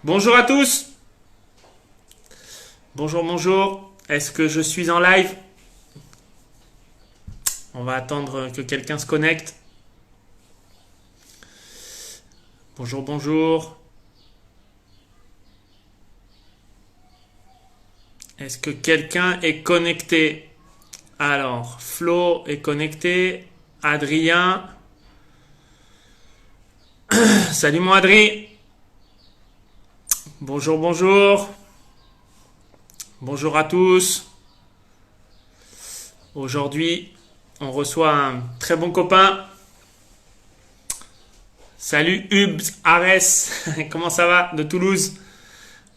Bonjour à tous. Bonjour, bonjour. Est-ce que je suis en live? On va attendre que quelqu'un se connecte. Bonjour, bonjour. Est-ce que quelqu'un est connecté? Alors, Flo est connecté. Adrien. Salut mon Adri. Bonjour, bonjour. Bonjour à tous. Aujourd'hui, on reçoit un très bon copain. Salut Hubs Ares. Comment ça va de Toulouse?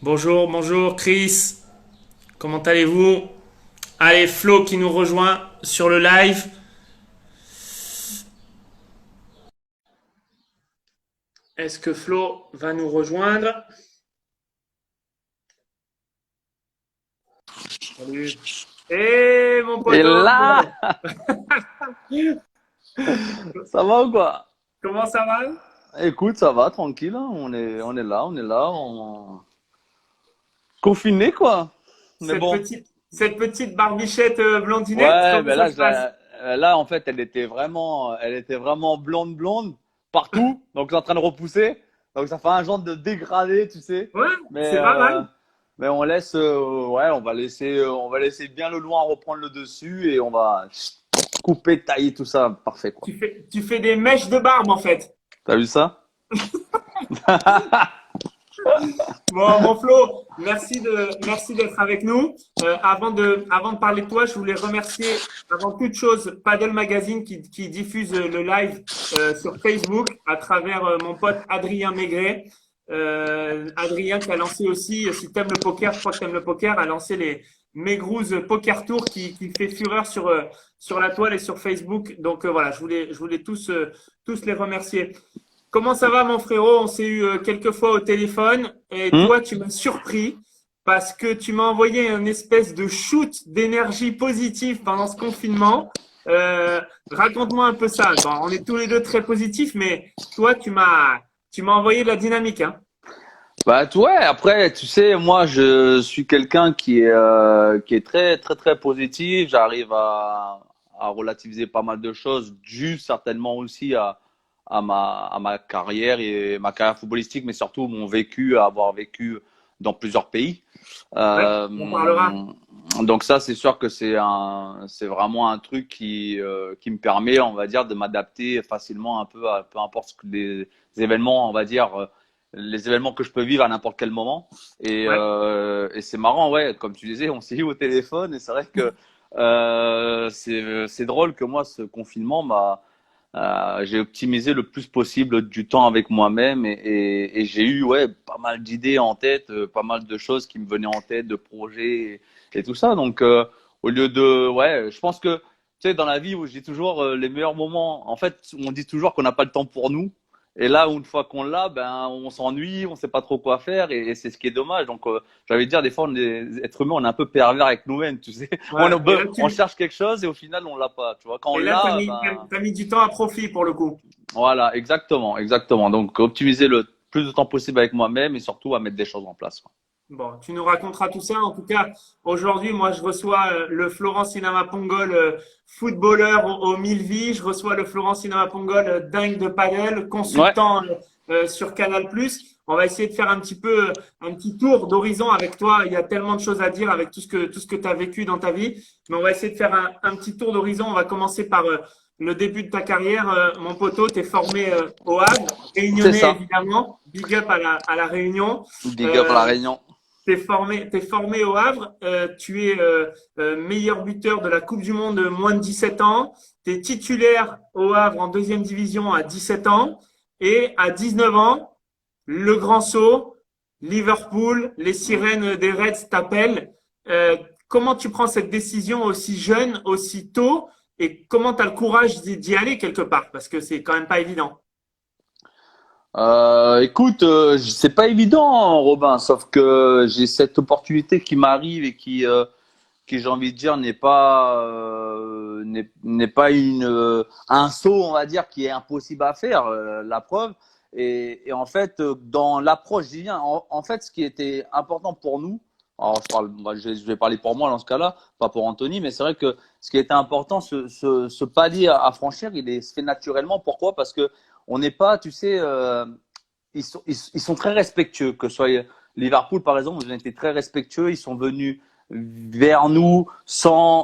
Bonjour, bonjour Chris. Comment allez-vous? Allez, Flo qui nous rejoint sur le live. Est-ce que Flo va nous rejoindre? Salut. Eh mon Et poteau, là, ça va ou quoi? comment ça va? Écoute, ça va, tranquille, hein. On est là, confiné quoi. Mais bon, Cette petite barbichette blondinette, ouais, comment ben ça là, se passe? là en fait, elle était vraiment blonde, blonde partout, donc c'est en train de repousser, donc ça fait un genre de dégradé, tu sais. Ouais, Mais c'est pas mal. on laisse, ouais, on va laisser bien le loin reprendre le dessus et on va couper, tailler tout ça, parfait quoi. Tu fais des mèches de barbe en fait. T'as vu ça? Bon, mon Flo, merci d'être avec nous. Avant de parler de toi, je voulais remercier avant toute chose Paddle Magazine qui diffuse le live sur Facebook à travers mon pote Adrien Maigret. Adrien qui a lancé aussi, si t'aimes le poker, je crois que t'aimes le poker, a lancé les Megrouz Poker Tour qui fait fureur sur la toile et sur Facebook. Donc voilà, je voulais tous les remercier. Comment ça va, mon frérot? On s'est eu quelques fois au téléphone et Hmm. toi, tu m'as surpris parce que tu m'as envoyé une espèce de shoot d'énergie positive pendant ce confinement. Raconte-moi un peu ça. Bon, on est tous les deux très positifs, mais toi, tu m'as envoyé de la dynamique, hein? Bah ouais, après, tu sais, moi, je suis quelqu'un qui est très, très, très positif. J'arrive à relativiser pas mal de choses, dû certainement aussi à ma carrière et ma carrière footballistique, mais surtout mon vécu, à avoir vécu dans plusieurs pays. Ouais, Euh, on parlera. donc ça, c'est sûr que c'est vraiment un truc qui me permet, on va dire, de m'adapter facilement un peu à peu importe les événements, on va dire, les événements que je peux vivre à n'importe quel moment. Ouais. Et c'est marrant, ouais, comme tu disais, on s'est eu au téléphone et c'est vrai que c'est drôle que moi, ce confinement j'ai optimisé le plus possible du temps avec moi-même et j'ai eu ouais pas mal d'idées en tête, pas mal de choses qui me venaient en tête, de projets et tout ça. Donc au lieu de ouais, je pense que tu sais dans la vie où je dis toujours les meilleurs moments, en fait on dit toujours qu'on n'a pas le temps pour nous. Et là, une fois qu'on l'a, ben, on s'ennuie, on sait pas trop quoi faire, et c'est ce qui est dommage. Donc, j'allais dire, des fois, on est, êtres humains, on est un peu pervers avec nous-mêmes, tu sais. Ouais. On cherche quelque chose et au final, on l'a pas, tu vois. Quand on Et là, t'as l'a, mis, ben, t'as mis du temps à profit pour le coup. voilà, exactement, exactement. Donc, optimiser le plus de temps possible avec moi-même et surtout à mettre des choses en place, quoi. Bon, tu nous raconteras tout ça. En tout cas, aujourd'hui, moi, je reçois le Florent Sinama Pongol, footballeur aux mille vies. Je reçois le Florent Sinama Pongol, dingue de padel, Ouais, consultant sur Canal+. On va essayer de faire un petit tour d'horizon avec toi. Il y a tellement de choses à dire avec tout ce que tu as vécu dans ta vie. Mais on va essayer de faire un petit tour d'horizon. On va commencer par le début de ta carrière. Mon poteau, tu es formé au Havre, c'est réunionnais ça. évidemment. Big up à la Réunion. Big up à la Euh, Réunion. t'es formé au Havre, tu es meilleur buteur de la Coupe du Monde moins de 17 ans, tu es titulaire au Havre en deuxième division à 17 ans et à 19 ans, le grand saut, Liverpool, les sirènes des Reds t'appellent. Comment tu prends cette décision aussi jeune, aussi tôt et comment tu as le courage d'y aller quelque part parce que c'est quand même pas évident. Écoute, c'est pas évident, hein, Robin, sauf que j'ai cette opportunité qui m'arrive et qui j'ai envie de dire n'est pas un saut on va dire qui est impossible à faire, la preuve Et en fait, dans l'approche d'y vient, en fait, ce qui était important pour nous, alors je vais parler pour moi dans ce cas-là, pas pour Anthony, mais c'est vrai que ce qui était important, ce palier à franchir, se fait naturellement. Pourquoi? Parce que on n'est pas, tu sais, ils sont très respectueux, que ce soit Liverpool par exemple, ils ont été très respectueux, ils sont venus vers nous sans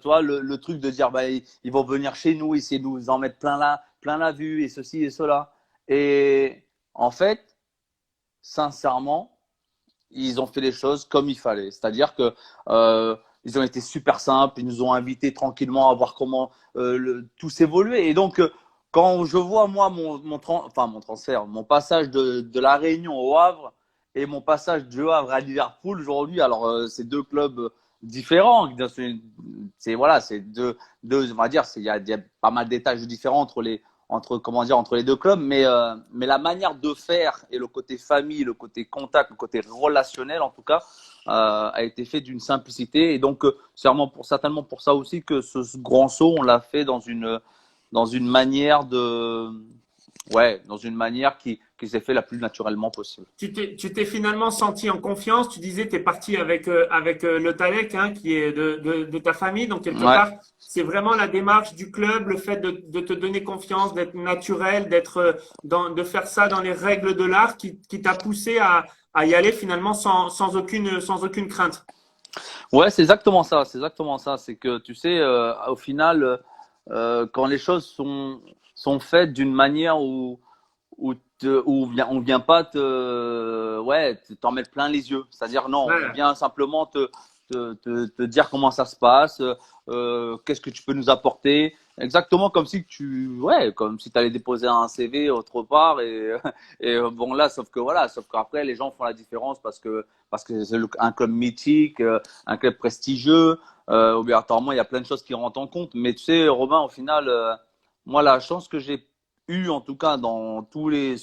toi le truc de dire bah ils vont venir chez nous, essayer de nous en mettre plein la vue et ceci et cela. Et en fait, sincèrement, ils ont fait les choses comme il fallait. C'est-à-dire que ils ont été super simples, ils nous ont invités tranquillement à voir comment tout s'évoluait. Et donc, quand je vois moi mon transfert, mon passage de la Réunion au Havre et mon passage du Havre à Liverpool aujourd'hui, alors c'est deux clubs différents. C'est voilà, c'est deux, on va dire, il y a pas mal d'étages différents entre les deux clubs, mais la manière de faire et le côté famille, le côté contact, le côté relationnel en tout cas, a été fait d'une simplicité. Et donc, certainement pour ça aussi que ce grand saut, on l'a fait dans une manière dans une manière qui s'est fait la plus naturellement possible. Tu t'es finalement senti en confiance. Tu disais, tu es parti avec le Talek, hein, qui est de ta famille. Donc, quelque Ouais. part, c'est vraiment la démarche du club, le fait de te donner confiance, d'être naturel, de faire ça dans les règles de l'art qui t'a poussé à y aller finalement sans aucune crainte. Ouais, c'est exactement ça. C'est exactement ça. C'est que tu sais, au final, quand les choses sont faites d'une manière où on vient pas t'en mettre plein les yeux. C'est-à-dire non, on Ouais. vient simplement te dire comment ça se passe, qu'est-ce que tu peux nous apporter. Exactement comme si tu allais déposer un CV autre part et bon là, sauf qu'après les gens font la différence parce que c'est un club mythique, un club prestigieux. Obligatoirement, il y a plein de choses qui rentrent en compte. Mais tu sais, Robin, au final, moi, la chance que j'ai eu, en tout cas, dans tous les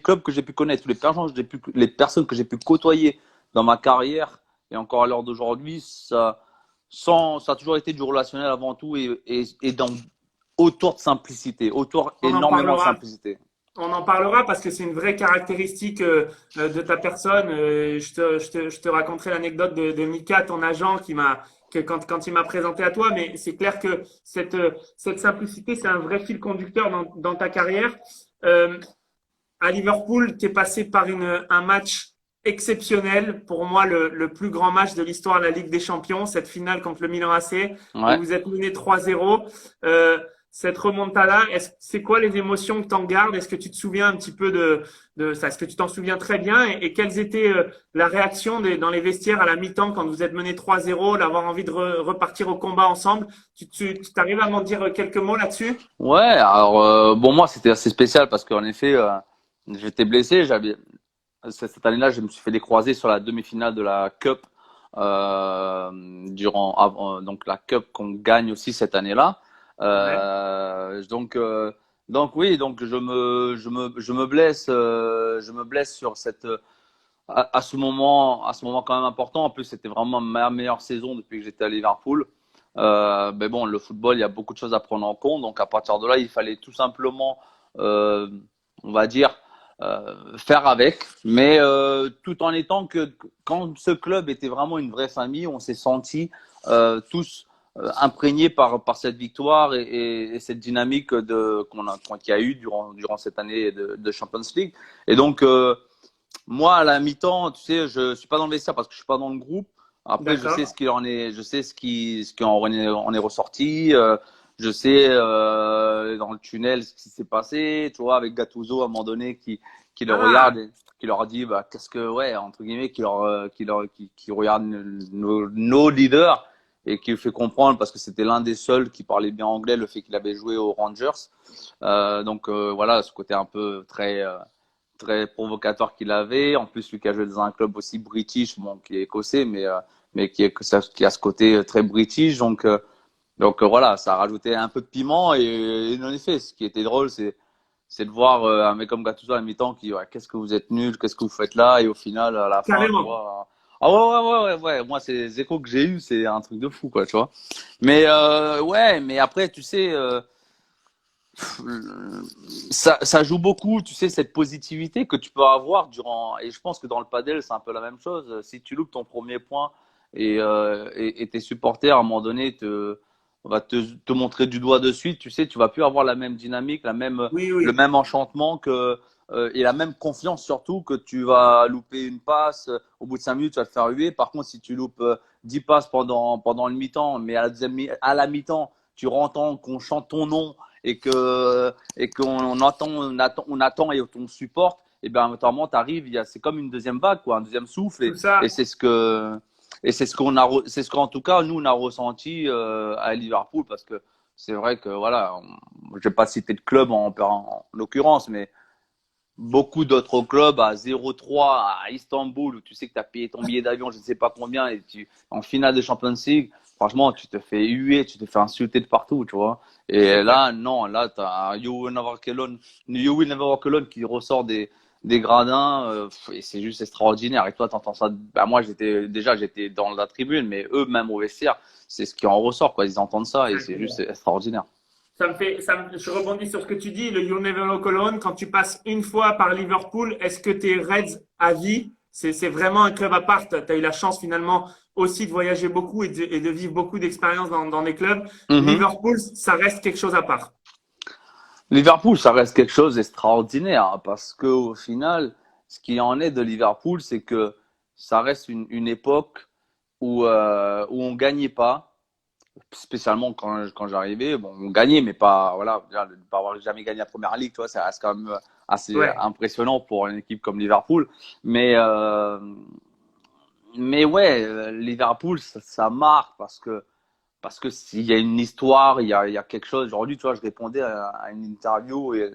clubs que j'ai pu connaître, les personnes que j'ai pu côtoyer dans ma carrière, et encore à l'heure d'aujourd'hui, ça a toujours été du relationnel avant tout et autour de simplicité, autour On en énormément de parlera. simplicité. On en parlera parce que c'est une vraie caractéristique de ta personne. Je te raconterai l'anecdote de Mika, ton agent, quand il m'a présenté à toi. Mais c'est clair que cette simplicité, c'est un vrai fil conducteur dans ta carrière. Euh, à Liverpool, tu es passé par un match exceptionnel. Pour moi, le plus grand match de l'histoire de la Ligue des Champions, cette finale contre le Milan AC, où Ouais. vous êtes mené 3-0. Cette remontada, c'est quoi les émotions que tu en gardes? Est-ce que tu te souviens un petit peu de ça? Est-ce que tu t'en souviens très bien? Et quelles étaient la réaction dans les vestiaires à la mi-temps quand vous êtes mené 3-0, d'avoir envie de repartir au combat ensemble? Tu t'arrives à m'en dire quelques mots là-dessus? Ouais, alors bon moi c'était assez spécial parce qu'en effet j'étais blessé, cette année-là je me suis fait des croisés sur la demi-finale de la Cup donc la Cup qu'on gagne aussi cette année-là. Ouais, Euh, donc euh, donc oui, donc je me blesse sur à ce moment quand même important. En plus, c'était vraiment ma meilleure saison depuis que j'étais à Liverpool. Mais bon, le football, il y a beaucoup de choses à prendre en compte. Donc à partir de là, il fallait tout simplement, euh, on va dire, faire avec. Mais tout en étant que quand ce club était vraiment une vraie famille, on s'est senti tous imprégnés par cette victoire et cette dynamique qu'il y a eu durant cette année de Champions League. Et donc moi, à la mi-temps, tu sais, je suis pas dans le vestiaire parce que je suis pas dans le groupe. Après, je sais d'accord. ce qu'il en est, je sais ce qui en est ressorti. Je sais dans le tunnel ce qui s'est passé, tu vois, avec Gattuso à un moment donné qui le regarde Ah, et qui leur dit, bah, qu'est-ce que, ouais, entre guillemets, qui regarde nos leaders et qui lui fait comprendre parce que c'était l'un des seuls qui parlait bien anglais, le fait qu'il avait joué aux Rangers. Voilà, ce côté un peu très provocateur qu'il avait. En plus, lui qui a joué dans un club aussi british, bon, qui est écossais, mais qui a ce côté très british. Voilà, ça a rajouté un peu de piment. Et en effet, ce qui était drôle, c'est de voir un mec comme Gattuso à la mi-temps qui dit ouais, qu'est-ce que vous êtes nuls, qu'est-ce que vous faites là, et au final, à la fin, tu carrément. vois. Ah ouais. Moi, c'est les échos que j'ai eu, c'est un truc de fou, quoi, tu vois. Mais après, tu sais. Ça joue beaucoup, tu sais, cette positivité que tu peux avoir durant. Et je pense que dans le padel, c'est un peu la même chose. Si tu loupes ton premier point et tes supporters, à un moment donné, va te montrer du doigt de suite, tu sais, tu vas plus avoir la même dynamique, Oui, le oui, même enchantement et la même confiance surtout que tu vas louper une passe. Au bout de 5 minutes, tu vas te faire huer. Par contre, si tu loupes 10 passes pendant le mi-temps, mais à la mi-temps, tu entends qu'on chante ton nom et qu'on attend et on supporte, et bien notamment tu arrives, c'est comme une deuxième vague, quoi, un deuxième souffle, tout ça. et c'est ce qu'on a, c'est ce qu'en tout cas nous on a ressenti à Liverpool, parce que c'est vrai que voilà, je vais pas citer de club en l'occurrence, mais beaucoup d'autres clubs à 0-3 à Istanbul où tu sais que tu as payé ton billet d'avion, je ne sais pas combien, et en finale de Champions League, franchement, tu te fais huer, tu te fais insulter de partout, tu vois. C'est Et clair. là, non, là, tu as You Will Never Walk Alone qui ressort des gradins, et c'est juste extraordinaire. Et toi, tu entends ça. Bah, moi, j'étais dans la tribune, mais eux, même au vestiaire, c'est ce qui en ressort, quoi. Ils entendent ça et C'est c'est juste incroyable. extraordinaire. Je rebondis sur ce que tu dis, le You'll Never Walk Alone. Quand tu passes une fois par Liverpool, est-ce que tes Reds à vie, c'est vraiment un club à part? Tu as eu la chance finalement aussi de voyager beaucoup et de vivre beaucoup d'expériences dans des clubs. Mhm. Liverpool, ça reste quelque chose à part. Liverpool, ça reste quelque chose d'extraordinaire, hein, parce que au final, ce qui en est de Liverpool, c'est que ça reste une époque où on gagnait pas, spécialement quand j'arrivais. Bon, on gagnait, mais pas, voilà, déjà, de ne pas avoir jamais gagné la première ligue, tu vois, ça reste quand même assez Ouais. impressionnant pour une équipe comme Liverpool. Mais, euh, mais ouais, Liverpool, ça marque parce que s'il y a une histoire, il y a quelque chose. Aujourd'hui, tu vois, je répondais à une interview et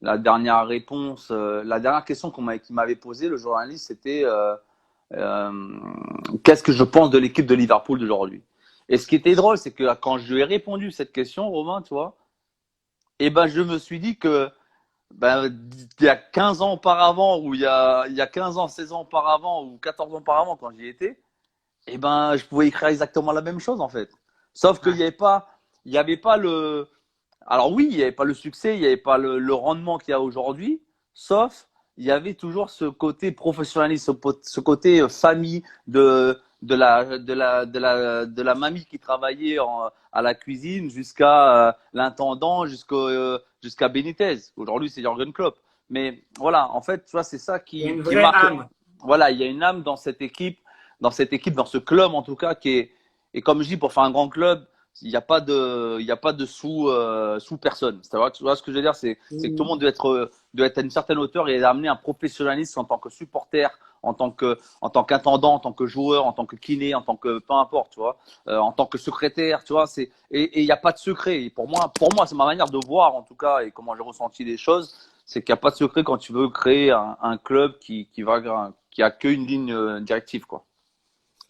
la dernière réponse, la dernière question qui m'avait posée le journaliste, c'était euh, qu'est-ce que je pense de l'équipe de Liverpool d'aujourd'hui. Et ce qui était drôle, c'est que quand je lui ai répondu cette question, Romain, tu vois, et ben je me suis dit que ben, il y a 15 ans auparavant, ou il y a 15 ans, 16 ans auparavant, ou 14 ans auparavant, quand j'y étais, et ben je pouvais écrire exactement la même chose en fait. Sauf qu'il Ouais. n'y avait pas, il y avait pas le, alors oui, il n'y avait pas le succès, il n'y avait pas le rendement qu'il y a aujourd'hui, sauf il y avait toujours ce côté professionnalisme, ce côté famille de la mamie qui travaillait à la cuisine jusqu'à l'intendant, jusqu'à Benitez. Aujourd'hui, c'est Jürgen Klopp. Mais voilà, en fait, tu vois, c'est ça Il y a une qui vraie marque. âme. Voilà, il y a une âme dans ce club en tout cas et comme je dis, pour faire un grand club, il y a pas de sous personne. Tu vois ce que je veux dire, c'est que tout le monde doit être à une certaine hauteur et amener un professionnalisme en tant que supporter, en tant qu'intendant, en tant que joueur, en tant que kiné, en tant que peu importe, tu vois, en tant que secrétaire, tu vois, et il n'y a pas de secret. Et pour moi, c'est ma manière de voir en tout cas et comment j'ai ressenti les choses, c'est qu'il n'y a pas de secret quand tu veux créer un club qui a qu'une ligne directive, quoi.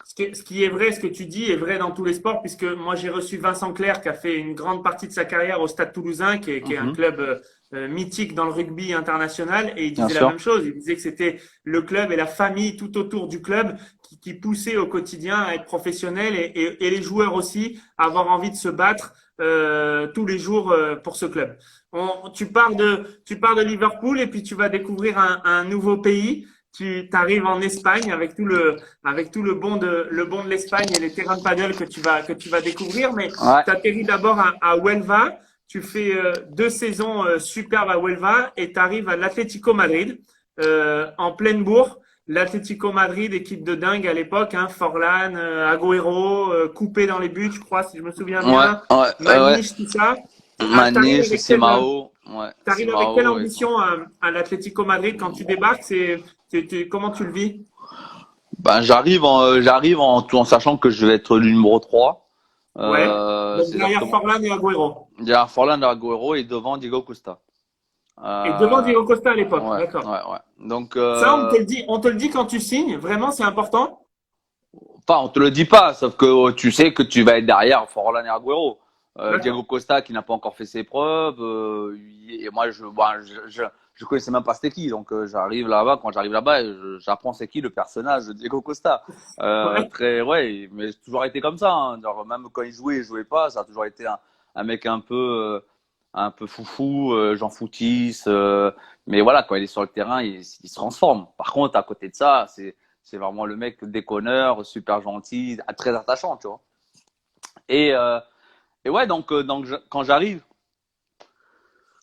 Ce qui est vrai, ce que tu dis est vrai dans tous les sports, puisque moi j'ai reçu Vincent Clerc qui a fait une grande partie de sa carrière au Stade Toulousain, qui est un Mhm. club mythique dans le rugby international, et il Bien disait la même sûr. chose. Il disait que c'était le club et la famille tout autour du club qui poussaient au quotidien à être professionnels et les joueurs aussi à avoir envie de se battre tous les jours pour ce club. Tu pars de Liverpool et puis tu vas découvrir un nouveau pays. Tu arrives en Espagne avec tout le bon de l'Espagne et les terrains de paddle que tu vas découvrir. Mais Ouais. tu atterris d'abord à Huelva. Tu fais 2 saisons superbes à Huelva et tu arrives à l'Atlético Madrid en pleine bourre. L'Atlético Madrid, équipe de dingue à l'époque, hein, Forlan, Agüero, coupé dans les buts, je crois, si je me souviens Ouais, bien, ouais. Maniche, tout ça. Maniche, Simao. Ouais, T'arrives avec quelle Simao. ambition à l'Atlético Madrid quand tu débarques? Comment tu le vis? Ben, en sachant que je vais être le numéro 3. Ouais. Donc C'est-à-dire que derrière Forlan et Agüero. derrière Forlan Agüero et devant Diego Costa. Et devant Euh, Diego Costa à l'époque. ouais, D'accord. ouais. Donc, Ça, on te le dit quand tu signes. Vraiment, c'est important. enfin, on te le dit pas, sauf que tu sais que tu vas être derrière Forlan et Agüero. Diego D'accord. Costa qui n'a pas encore fait ses preuves. Et moi, je connaissais même pas c'était qui. Donc, quand j'arrive là-bas, j'apprends c'est qui le personnage de Diego Costa. Ouais. Ouais, mais j'ai toujours été comme ça, hein. Genre, même quand il jouait pas. Ça a toujours été un mec un peu foufou, Jean Foutiste. Mais voilà, quand il est sur le terrain, il se transforme. Par contre, à côté de ça, c'est vraiment le mec déconneur, super gentil, très attachant, tu vois. Et, euh, et ouais, quand j'arrive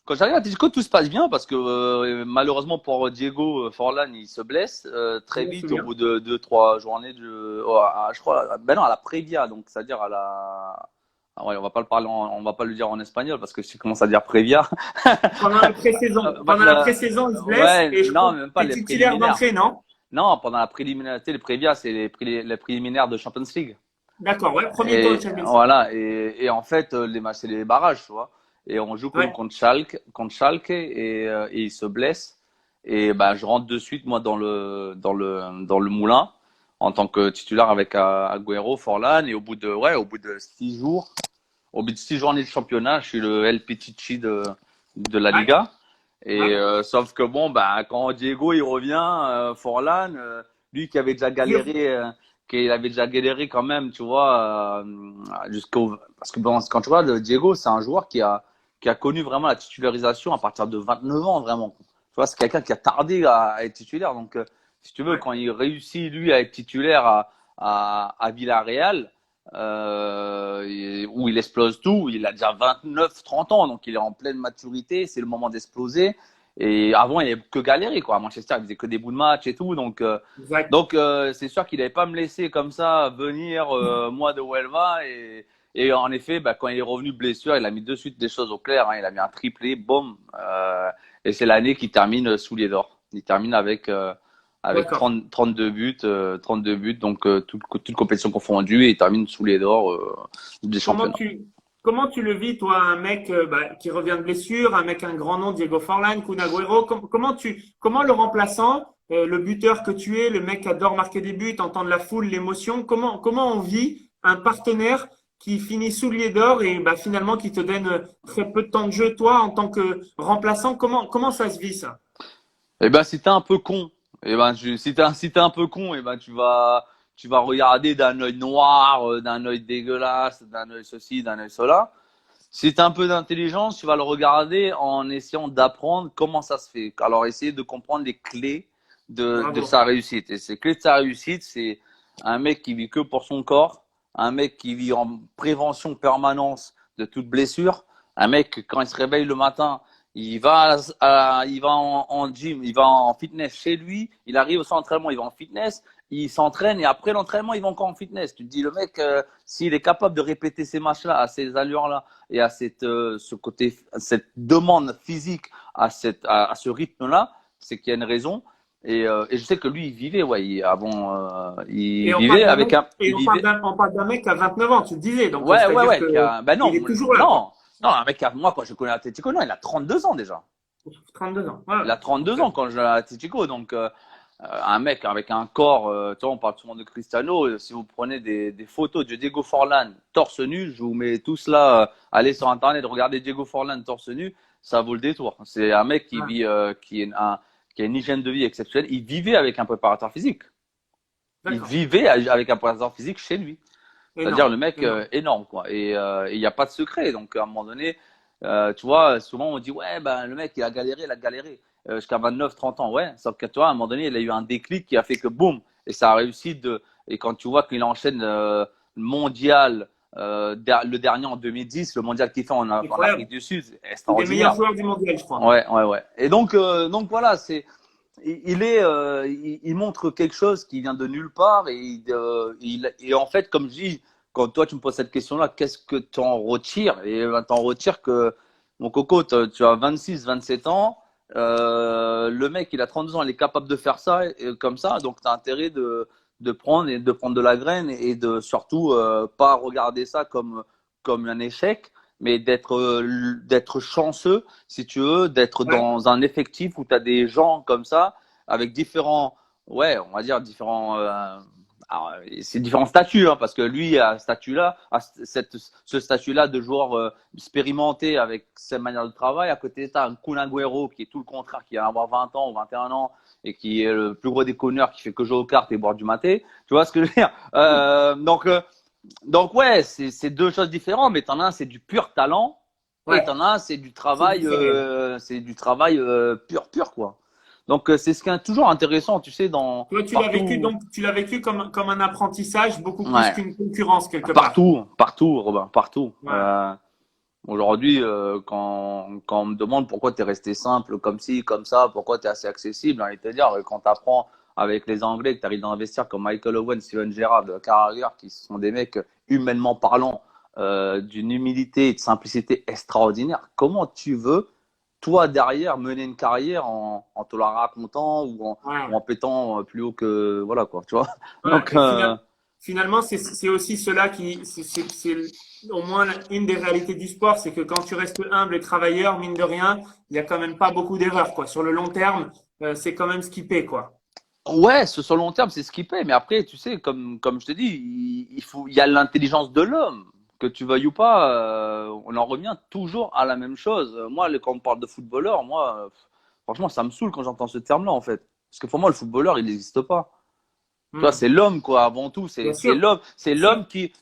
à Atletico, tout se passe bien parce que malheureusement pour Diego Forlán, il se blesse Je très me vite au souviens. bout de 2, 3 journées je crois, ben non, à la Previa, donc c'est-à-dire à la, ah ouais, on va pas le dire en espagnol parce que si je commence à dire Previa, Pendant la pré-saison. Pendant la le- pré-saison, il se blesse ouais, et je non, crois même pas qu'il est les titulaire préliminaires. d'entrée, non? Non, pendant la préliminaire, tu sais, les Previa, c'est les préliminaires de Champions League. D'accord, ouais, premier tour de Et Champions League. voilà, et en fait, les matchs, c'est les barrages, tu vois. Et on joue Ouais, contre Schalke et il se blesse. Et ben, je rentre de suite, moi, dans le moulin, en tant que titulaire avec Agüero, Forlan. Et au bout de 6 jours, au bout de 6 journées de championnat, je suis le El Pichichi de la ouais, Liga. Et ouais. sauf que bon, bah, quand Diego il revient, Forlan, lui qui avait déjà Dur. galéré, qui avait déjà galéré quand même, tu vois, jusqu'au parce que bon, quand tu vois le Diego, c'est un joueur qui a connu vraiment la titularisation à partir de 29 ans vraiment. Tu vois, c'est quelqu'un qui a tardé à être titulaire. Donc, si tu veux, Ouais. quand il réussit lui à être titulaire à Villarreal, où il explose tout, il a déjà 29, 30 ans, donc il est en pleine maturité, c'est le moment d'exploser. Et avant, il n'y avait que galérer, quoi. À Manchester, il faisait que des bouts de match et tout. Exact. C'est sûr qu'il n'allait pas me laisser comme ça venir, moi, de Huelva. Et en effet, bah, quand il est revenu blessure, il a mis de suite des choses au clair. Hein. Il a mis un triplé, boum. Et c'est l'année qu'il termine soulier d'or. Il termine avec D'accord. 32 buts, 32 buts, donc toute compétition confondue, et il termine soulier d'or des Comment championnats. tu, comment tu le vis, toi, un mec qui revient de blessure, un mec, un grand nom, Diego Forlán, Kun Agüero, comment le remplaçant, le buteur que tu es, le mec qui adore marquer des buts, entendre la foule, l'émotion, comment on vit un partenaire qui finit soulier d'or et finalement qui te donne très peu de temps de jeu, toi, en tant que remplaçant, comment ça se vit, ça? Eh ben, si t'es un peu con, si t'es un peu con, tu vas regarder d'un œil noir, d'un œil dégueulasse, d'un œil ceci, d'un œil cela. Si tu as un peu d'intelligence, tu vas le regarder en essayant d'apprendre comment ça se fait. Alors, essayer de comprendre les clés de Bravo. sa réussite. Et ces clés de sa réussite, c'est un mec qui vit que pour son corps, un mec qui vit en prévention permanence de toute blessure, un mec, quand il se réveille le matin, il va en gym, il va en fitness chez lui, il arrive au centre d'entraînement, il va en fitness, il s'entraîne et après l'entraînement, il va encore en fitness. Tu te dis, le mec, s'il est capable de répéter ces matchs-là, à ces allures-là, et à cette demande physique, à ce rythme-là, c'est qu'il y a une raison. Et je sais que lui, il vivait, ouais, il Et on parle vivait d'un avec mec, un, il vivait, on parle d'un mec qui a 29 ans, tu le disais, donc ouais, ouais, c'est-à-dire ouais, que ben non, il est toujours là, quoi. non, non, un mec, moi, quand je connais Atletico, non, il a 32 ans déjà. 32 ans. Ouais, Il a ouais. 32 ans quand je l'ai à Atletico, donc, un mec avec un corps, tu vois, on parle souvent de Cristiano. Si vous prenez des photos de Diego Forlán torse nu, je vous mets tous là, allez sur internet, regardez Diego Forlán torse nu, ça vaut le détour. C'est un mec qui Ouais, vit, qui a une hygiène de vie exceptionnelle. Il vivait avec un préparateur physique. Il d'accord. vivait avec un préparateur physique chez lui. C'est-à-dire Énorme, le mec énorme. énorme, quoi. Et il n'y a pas de secret. Donc à un moment donné, tu vois, souvent on dit ouais, ben le mec il a galéré jusqu'à 29, 30 ans, ouais. Sauf que toi, à un moment donné, il a eu un déclic qui a fait que boum, et ça a réussi Et quand tu vois qu'il enchaîne le mondial, le dernier en 2010, le mondial qu'il fait en Incroyable. Afrique du Sud, c'est C'est des meilleurs extraordinaire. joueurs du mondial, je crois. Ouais, ouais, ouais. Et donc voilà, il montre quelque chose qui vient de nulle part et en fait, comme je dis, quand toi tu me poses cette question-là, qu'est-ce que tu en retires? Et ben, t'en retires que mon coco, tu as 26, 27 ans, le mec il a 32 ans, il est capable de faire ça comme ça, donc tu as intérêt de prendre de la graine et de surtout pas regarder ça comme un échec, mais d'être chanceux, si tu veux, d'être Ouais, dans un effectif où tu as des gens comme ça, avec différents, ouais, on va dire différents, alors, c'est différents statuts, hein, parce que lui a ce statut-là de joueur expérimenté avec sa manière de travail. À côté de ça, un Kun Agüero qui est tout le contraire, qui va avoir 20 ans ou 21 ans et qui est le plus gros déconneur, qui fait que jouer aux cartes et boire du maté. Tu vois ce que je veux dire? Donc ouais, c'est deux choses différentes, mais t'en as un, c'est du pur talent, Et Ouais, t'en as, c'est différé. c'est du travail pur, quoi. Donc, c'est ce qui est toujours intéressant, tu sais, dans Toi, tu l'as vécu partout. donc, tu l'as vécu comme un apprentissage beaucoup plus Ouais, qu'une concurrence quelque part. partout, Robin, partout. Ouais, Aujourd'hui, quand on me demande pourquoi tu es resté simple comme ci, comme ça, pourquoi tu es assez accessible, j'ai envie de te dire, quand tu apprends avec les Anglais, que tu arrives dans un vestiaire comme Michael Owen, Steven Gerrard, Carragher, qui sont des mecs humainement parlant, d'une humilité et de simplicité extraordinaire, comment tu veux, toi, derrière, mener une carrière en te la racontant ou en ouais. pétant plus haut que. Voilà, quoi, tu vois. Ouais, Donc, et finalement, c'est aussi cela qui, c'est au moins une des réalités du sport, c'est que quand tu restes humble et travailleur, mine de rien, il y a quand même pas beaucoup d'erreurs, quoi. Sur le long terme, c'est quand même ce qui paie, quoi. ouais, ce sur le long terme, c'est ce qui paie. Mais après, tu sais, comme je te dis, il y a l'intelligence de l'homme. Que tu veuilles ou pas, on en revient toujours à la même chose. Moi, quand on parle de footballeur, moi, franchement, ça me saoule quand j'entends ce terme-là, en fait. Parce que pour moi, le footballeur, il n'existe pas. Tu vois, Hmm. c'est l'homme, quoi, avant tout. Bien C'est sûr, l'homme, bien sûr.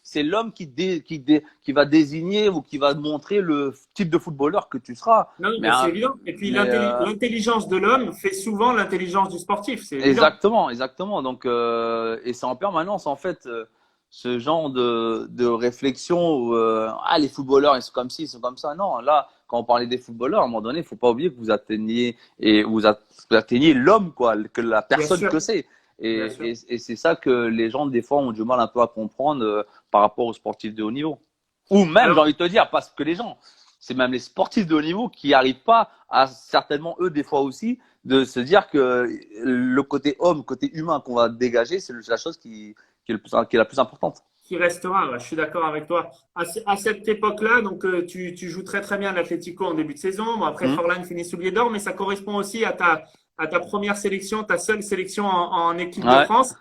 c'est l'homme qui va désigner ou qui va montrer le type de footballeur que tu seras. Non, non, Mais, mais c'est évident. Et puis mais l'intelligence de l'homme fait souvent l'intelligence du sportif, c'est évident. exactement, exactement. Donc, et c'est en permanence, en fait, ce genre de réflexion où, les footballeurs, ils sont comme ci, ils sont comme ça. Non, là, quand on parlait des footballeurs, à un moment donné, il faut pas oublier que vous atteigniez l'homme, quoi, que la Bien personne sûr, que c'est. bien sûr. Et c'est ça que les gens, des fois, ont du mal un peu à comprendre par rapport aux sportifs de haut niveau. Ou même, j'ai Alors, envie de te dire, parce que les gens, c'est même les sportifs de haut niveau qui n'arrivent pas à, certainement, eux, des fois aussi, de se dire que le côté homme, côté humain qu'on va dégager, c'est la chose qui est la plus importante. qui restera, ouais, je suis d'accord avec toi. À cette époque-là, donc tu joues très très bien à l'Atlético en début de saison. Bon, après, Hmm. Forlan finit soulier d'or, mais ça correspond aussi à ta première sélection, ta seule sélection en équipe de Ouais, France.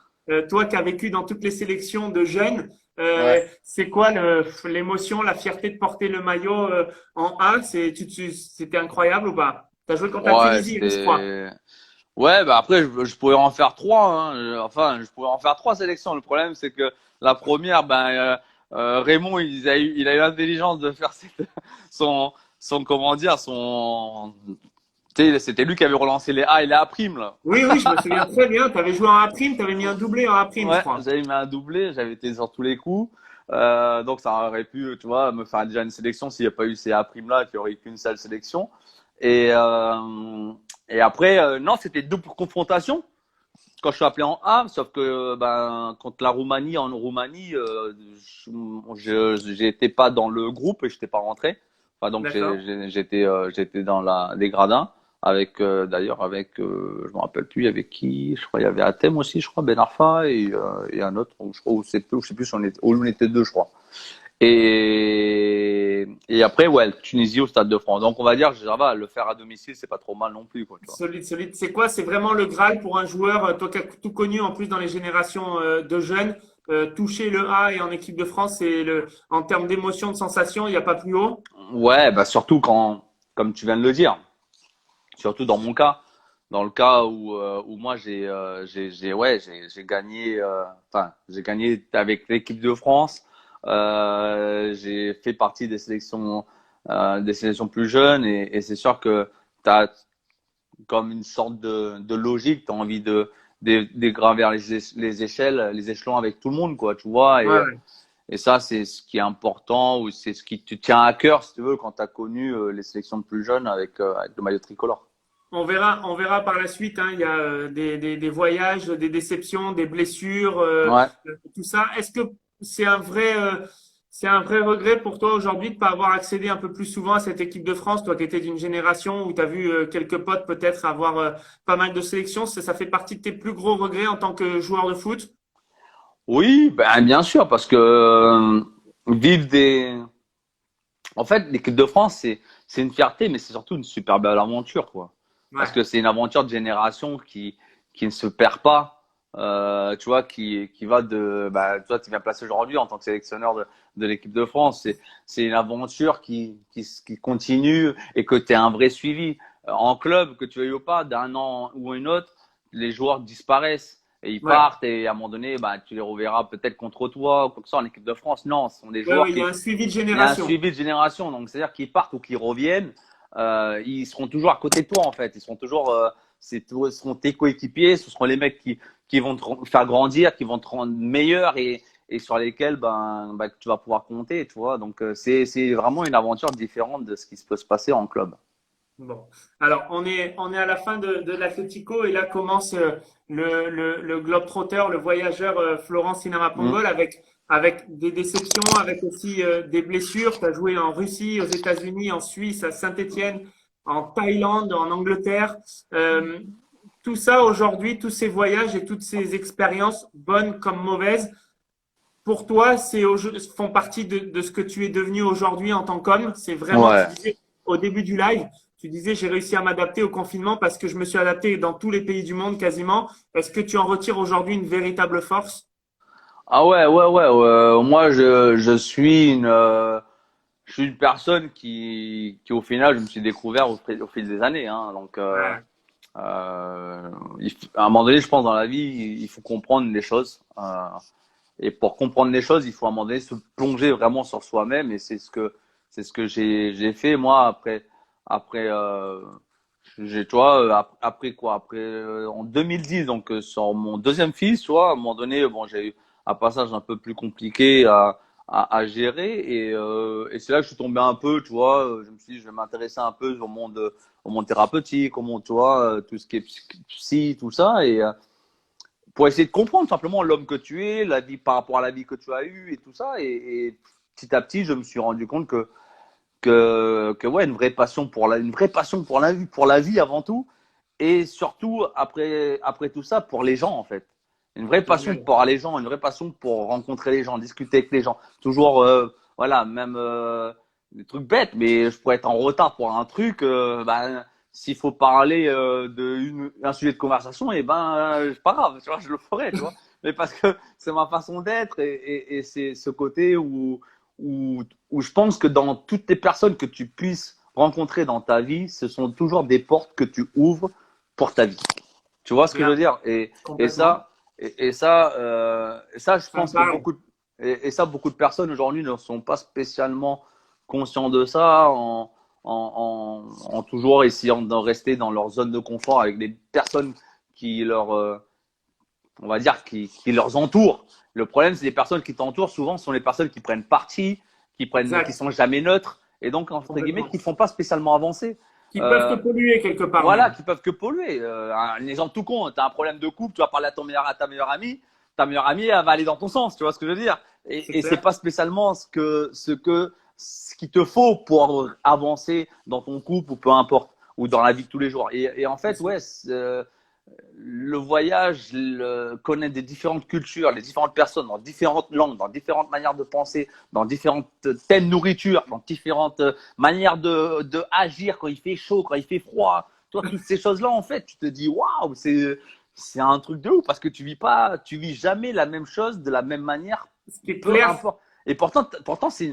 Toi qui as vécu dans toutes les sélections de jeunes, ouais. c'est quoi l'émotion, la fierté de porter le maillot en A? C'était incroyable ou pas? Tu as joué contre la Ouais, Tunisie, hein, je crois. c'était. Ouais, bah après, je pourrais en faire trois. Hein. Enfin, je pourrais en faire trois sélections. Le problème, c'est que la première, Raymond, il a eu l'intelligence de faire son, comment dire, tu sais, c'était lui qui avait relancé les A et les A primes, là. Oui, oui, je me souviens très bien. Tu avais joué en A prime, tu avais mis un doublé en A prime, je Ouais, crois. j'avais mis un doublé, j'avais été sur tous les coups. Donc ça aurait pu, tu vois, me faire déjà une sélection s'il n'y a pas eu ces A primes là, qu'il n'y aurait eu qu'une seule sélection. Et, euh, et après, non, c'était double confrontation quand je suis appelé en A, sauf que contre la Roumanie en Roumanie, j'étais pas dans le groupe et j'étais pas rentré. Enfin, donc D'accord. j'étais dans des gradins avec d'ailleurs avec je me rappelle plus avec qui, je crois il y avait Athème aussi, je crois Ben Arfa et un autre, je crois ou je sais plus si on était deux, je crois. Et après, ouais, Tunisie au Stade de France. Donc, on va dire, ça va, le faire à domicile, c'est pas trop mal non plus, quoi, tu vois. Solide, solide. C'est quoi? C'est vraiment le Graal pour un joueur, toi qui as tout connu en plus dans les générations de jeunes, toucher le A et en équipe de France, en termes d'émotion, de sensation, il n'y a pas plus haut. Ouais, bah, surtout comme tu viens de le dire, surtout dans mon cas, dans le cas où moi j'ai gagné, j'ai gagné avec l'équipe de France. J'ai fait partie des sélections plus jeunes et c'est sûr que tu as comme une sorte de logique, tu as envie de gravir les échelles, les échelons avec tout le monde, quoi, tu vois. Ouais. Et ça, c'est ce qui est important ou c'est ce qui te tient à cœur, si tu veux, quand tu as connu les sélections de plus jeunes avec le maillot tricolore. On verra par la suite. Hein, il y a des voyages, des déceptions, des blessures, Ouais. tout ça. Est-ce que c'est c'est un vrai regret pour toi aujourd'hui de ne pas avoir accédé un peu plus souvent à cette équipe de France, toi qui étais d'une génération où tu as vu quelques potes peut-être avoir pas mal de sélections. Ça fait partie de tes plus gros regrets en tant que joueur de foot? Oui, ben, bien sûr, parce que vivre des. En fait, l'équipe de France, c'est une fierté, mais c'est surtout une super belle aventure, quoi. Parce Ouais, que c'est une aventure de génération qui ne se perd pas, tu vois, qui va toi, tu viens placer aujourd'hui en tant que sélectionneur de l'équipe de France. C'est une aventure qui continue et que tu as un vrai suivi. En club, que tu veuilles ou pas, d'un an ou un autre, les joueurs disparaissent. et ils Ouais. partent et à un moment donné, bah, tu les reverras peut-être contre toi ou quoi que ce soit en équipe de France. Non, ce sont des Ouais, joueurs ouais, il y qui, a un suivi de il y a un génération. suivi de génération. Donc, c'est-à-dire qu'ils partent ou qu'ils reviennent, ils seront toujours à côté de toi, en fait. Ils seront toujours, ce seront tes coéquipiers, ce seront les mecs qui vont te faire grandir, qui vont te rendre meilleur et sur lesquels tu vas pouvoir compter, tu vois. Donc, c'est vraiment une aventure différente de ce qui peut se passer en club. Bon. Alors, on est à la fin de l'Atlético et là commence le globe-trotter, le voyageur Florent Mm. Sinama-Pongol avec des déceptions, avec aussi des blessures. Tu as joué en Russie, aux États-Unis, en Suisse, à Saint-Étienne, en Thaïlande, en Angleterre. Euh, Tout ça aujourd'hui, tous ces voyages et toutes ces expériences, bonnes comme mauvaises, pour toi, font partie de ce que tu es devenu aujourd'hui en tant qu'homme. C'est vraiment, tu Ouais. disais au début du live, tu disais, j'ai réussi à m'adapter au confinement parce que je me suis adapté dans tous les pays du monde quasiment. Est-ce que tu en retires aujourd'hui une véritable force? Ah ouais, ouais, ouais. Moi, je suis une personne qui, au final, je me suis découvert au fil des années. Hein. Donc, Ouais, à un moment donné, je pense dans la vie, il faut comprendre les choses. Et pour comprendre les choses, il faut à un moment donné se plonger vraiment sur soi-même. Et c'est ce que j'ai fait moi après, tu vois, après quoi? Après, en 2010, donc sur mon deuxième fils, tu vois, à un moment donné, bon, j'ai eu un passage un peu plus compliqué à gérer et c'est là que je suis tombé un peu, tu vois, je me suis dit, je vais m'intéresser un peu au monde thérapeutique, au monde, tu vois, tout ce qui est psy, tout ça et pour essayer de comprendre simplement l'homme que tu es, la vie par rapport à la vie que tu as eue et tout ça et petit à petit, je me suis rendu compte que ouais, une vraie passion pour la vie avant tout et surtout après tout ça pour les gens en fait. Une vraie passion génial. pour les gens, une vraie passion pour rencontrer les gens, discuter avec les gens. Toujours voilà, même des trucs bêtes, mais je pourrais être en retard pour un truc s'il faut parler un sujet de conversation, et c'est pas grave, tu vois, je le ferai, tu vois. Mais parce que c'est ma façon d'être et c'est ce côté où, où je pense que dans toutes les personnes que tu puisses rencontrer dans ta vie, ce sont toujours des portes que tu ouvres pour ta vie. Tu vois ce que je veux Bien, dire? Et complètement. ça, je Ça me pense que parle. beaucoup de personnes aujourd'hui ne sont pas spécialement conscients de ça en toujours essayant de rester dans leur zone de confort avec des personnes qui on va dire, qui leur entourent. Le problème, c'est les personnes qui t'entourent, souvent, sont les personnes qui prennent parti, qui Exact, sont jamais neutres, et donc, entre guillemets, qui complètement. ne font pas spécialement avancer. Qui peuvent te Euh, polluer quelque part voilà, même. qui peuvent que polluer. Un exemple tout con, tu as un problème de couple, tu vas parler à ta meilleure amie, elle va aller dans ton sens, tu vois ce que je veux dire? C'est Et c'est clair. pas spécialement ce qu'il te faut pour avancer dans ton couple ou peu importe, ou dans la vie de tous les jours. Et en C'est fait, sûr. ouais, le voyage, connaître des différentes cultures, des différentes personnes, dans différentes langues, dans différentes manières de penser, dans différentes thèmes de nourriture, dans différentes manières de agir quand il fait chaud, quand il fait froid. Toi, toutes ces choses-là, en fait, tu te dis, waouh, c'est un truc de ouf parce que tu vis jamais la même chose de la même manière, Ce qui est peu clair, importe. Et pourtant c'est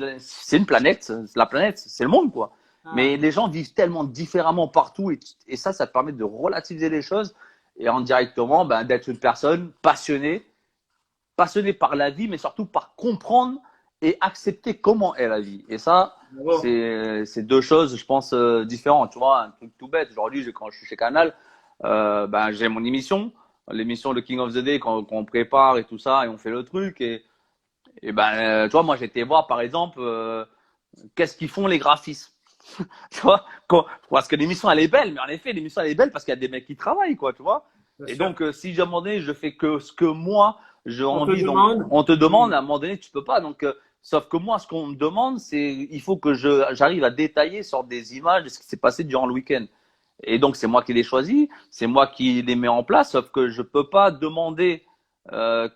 une planète, la planète, c'est le monde, quoi. Mais ah, les gens vivent tellement différemment partout et ça te permet de relativiser les choses et indirectement d'être une personne passionnée par la vie, mais surtout par comprendre et accepter comment est la vie. Et ça, bravo. c'est deux choses, je pense, différentes. Tu vois, un truc tout bête. Aujourd'hui, quand je suis chez Canal, j'ai mon émission, l'émission de King of the Day, quand on prépare et tout ça, et on fait le truc. Tu vois, moi, j'étais voir, par exemple, qu'est-ce qu'ils font les graphistes. Tu vois, parce que l'émission, elle est belle, mais en effet, l'émission, elle est belle parce qu'il y a des mecs qui travaillent, quoi, tu vois. Bien Et sûr. donc, si à un moment donné, je fais que ce que moi, j'ai On te envie, donc demande. on te demande, Hmm, à un moment donné, tu peux pas. Donc, sauf que moi, ce qu'on me demande, il faut que j'arrive à détailler sur des images de ce qui s'est passé durant le week-end. Et donc, c'est moi qui les choisis, c'est moi qui les mets en place, sauf que je peux pas demander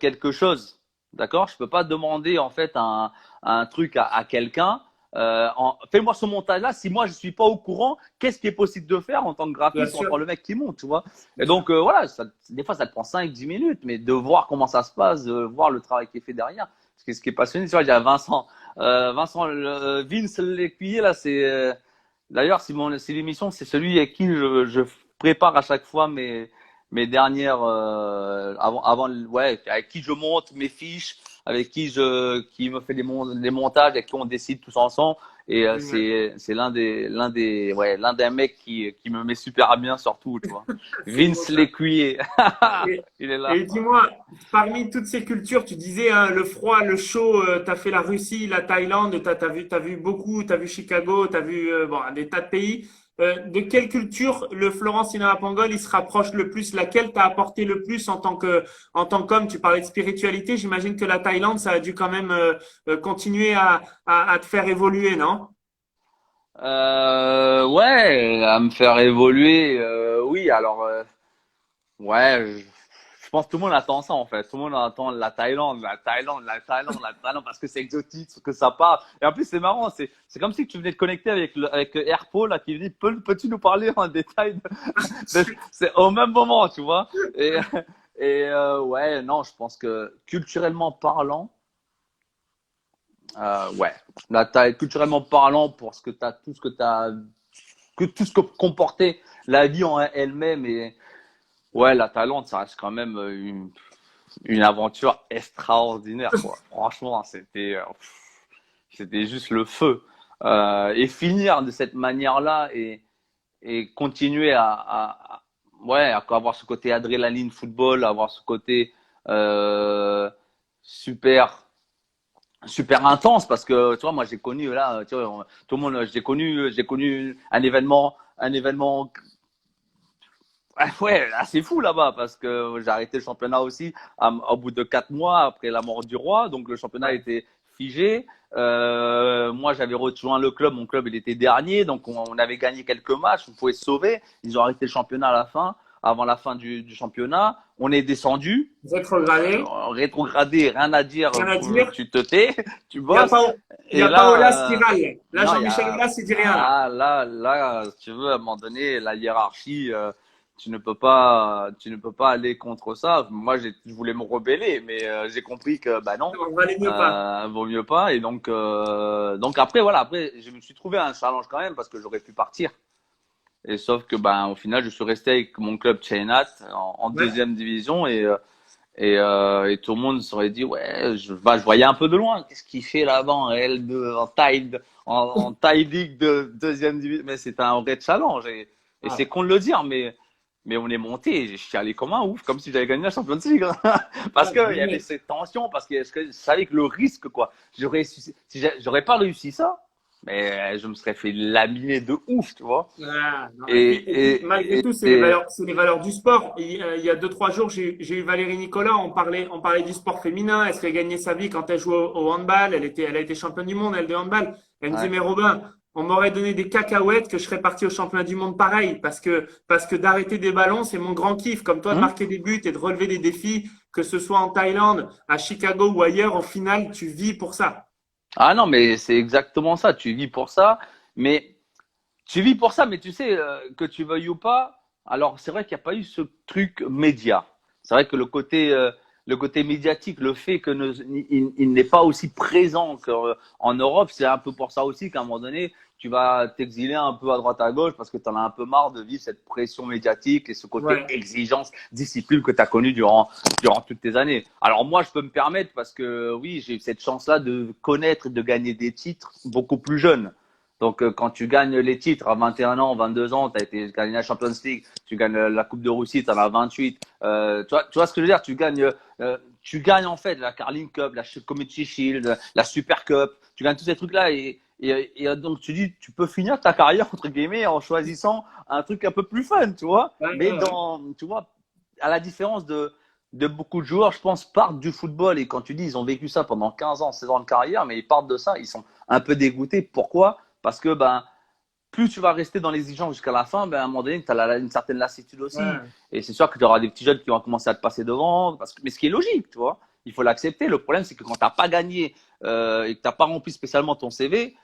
quelque chose, d'accord? Je peux pas demander, en fait, un truc à quelqu'un fais-moi ce montage-là. Si moi je suis pas au courant, qu'est-ce qui est possible de faire en tant que bien graphiste ou en sûr, tant que le mec qui monte, tu vois? bien Et sûr. donc voilà, des fois ça te prend 5 10 minutes, mais de voir comment ça se passe, de voir le travail qui est fait derrière. Parce que ce qui est passionné, tu vois, il y a Vincent Vince l'écuyer là, c'est d'ailleurs si l'émission c'est celui avec qui je prépare à chaque fois mes dernières avant ouais, avec qui je monte mes fiches, avec qui me fait les montages, avec qui on décide tous ensemble. Et Génial. c'est l'un des mecs qui me met super bien surtout, tu vois. C'est beau Vince ça. Lécuyer, Et, il est là. et dis-moi, parmi toutes ces cultures, tu disais hein, le froid, le chaud, tu as fait la Russie, la Thaïlande, t'as vu beaucoup, tu as vu Chicago, tu as vu bon, des tas de pays. De quelle culture le Florent Sinapangol il se rapproche le plus? Laquelle t'a apporté le plus en tant qu'homme? Tu parlais de spiritualité, j'imagine que la Thaïlande, ça a dû quand même continuer à te faire évoluer, non? Ouais, à me faire évoluer. Oui, alors ouais, je pense que tout le monde attend ça en fait. Tout le monde attend la Thaïlande, la Thaïlande, la Thaïlande, la Thaïlande parce que c'est exotique, que ça part. Et en plus c'est marrant, c'est comme si tu venais de connecter avec Airpo là qui dit peux-tu nous parler en détail c'est au même moment, tu vois. Et ouais, non, je pense que culturellement parlant, ouais, la Thaï culturellement parlant pour ce que t'as tout ce que t'as que tout ce que comportait la vie en elle-même et ouais, la Thaïlande, ça reste quand même une aventure extraordinaire, quoi. Franchement, c'était juste le feu. Et finir de cette manière-là et continuer ouais, à avoir ce côté adrénaline football, avoir ce côté euh, super super intense parce que tu vois moi j'ai connu là tu vois tout le monde j'ai connu un événement ouais, assez fou là-bas parce que j'ai arrêté le championnat aussi au bout de 4 mois après la mort du roi. Donc le championnat Ouais. était figé. Moi, j'avais rejoint le club. Mon club, il était dernier. Donc on avait gagné quelques matchs. On pouvait se sauver. Ils ont arrêté le championnat à la fin, avant la fin du championnat. On est descendu. Rétrogradé, Rétrogradé, rien à dire. rien à dire. Tu te tais, tu Il n'y a bosses. pas, il y Et a pas Olas qui là, râle. Là, non, il y Jean-Michel a Aulas, il dit rien, là. là, si tu veux, à un moment donné, la hiérarchie, tu ne peux pas aller contre ça. Moi, je voulais me rebeller, mais j'ai compris que bah non, On valait mieux pas. vaut mieux pas. Et donc après, voilà, après, je me suis trouvé un challenge quand même parce que j'aurais pu partir. Et sauf que ben au final, je suis resté avec mon club Chainat en Ouais. deuxième division et tout le monde s'aurait dit ouais, je voyais un peu de loin. Qu'est-ce qu'il fait là-bas en L2, en Thai League de deuxième division? Mais c'est un vrai challenge et c'est Ah, con de le dire, mais on est monté. Je suis allé comme un ouf, comme si j'avais gagné la Champions League, parce ah, que il y avait génial. cette tension, parce que je savais que le risque quoi. Si j'aurais pas réussi ça, mais je me serais fait laminer de ouf, tu vois. Ah, non. Et puis, Et, malgré et, tout, et, c'est les valeurs du sport. Il y a 2, 3 jours, j'ai eu Valérie Nicolas. On parlait du sport féminin. Est-ce qu'elle gagnait sa vie quand elle jouait au handball? Elle a été championne du monde, elle, de handball. Elle me disait, ouais. mais Robin, on m'aurait donné des cacahuètes que je serais parti au championnat du monde pareil. Parce que d'arrêter des ballons, c'est mon grand kiff. Comme toi, de Hum. marquer des buts et de relever des défis, que ce soit en Thaïlande, à Chicago ou ailleurs, au final, tu vis pour ça. Ah non, mais c'est exactement ça. Tu vis pour ça, mais tu vis pour ça, mais tu sais que tu veuilles ou pas. Alors c'est vrai qu'il n'y a pas eu ce truc média. C'est vrai que le côté médiatique, le fait que il n'est pas aussi présent qu'en Europe, c'est un peu pour ça aussi qu'à un moment donné, tu vas t'exiler un peu à droite à gauche parce que tu en as un peu marre de vivre cette pression médiatique et ce côté Ouais. exigence, discipline que tu as connu durant toutes tes années. Alors moi, je peux me permettre parce que oui, j'ai eu cette chance-là de connaître et de gagner des titres beaucoup plus jeune. Donc, quand tu gagnes les titres à 21 ans, 22 ans, tu as été gagné la Champions League, tu gagnes la Coupe de Russie, tu en as 28. Tu vois ce que je veux dire? Tu gagnes en fait la Carling Cup, la Community Shield, la Super Cup. Tu gagnes tous ces trucs-là et donc tu dis, tu peux finir ta carrière entre guillemets en choisissant un truc un peu plus fun, tu vois. Ouais, Mais ouais, ouais. tu vois, à la différence de beaucoup de joueurs, je pense, partent du football et quand tu dis ils ont vécu ça pendant 15 ans, 16 ans de carrière, mais ils partent de ça, ils sont un peu dégoûtés. Pourquoi? Parce que ben plus tu vas rester dans l'exigence jusqu'à la fin, ben, à un moment donné, tu as une certaine lassitude aussi. Ouais. Et c'est sûr que tu auras des petits jeunes qui vont commencer à te passer devant, mais ce qui est logique, tu vois. Il faut l'accepter. Le problème, c'est que quand tu n'as pas gagné et que tu n'as pas rempli spécialement ton CV,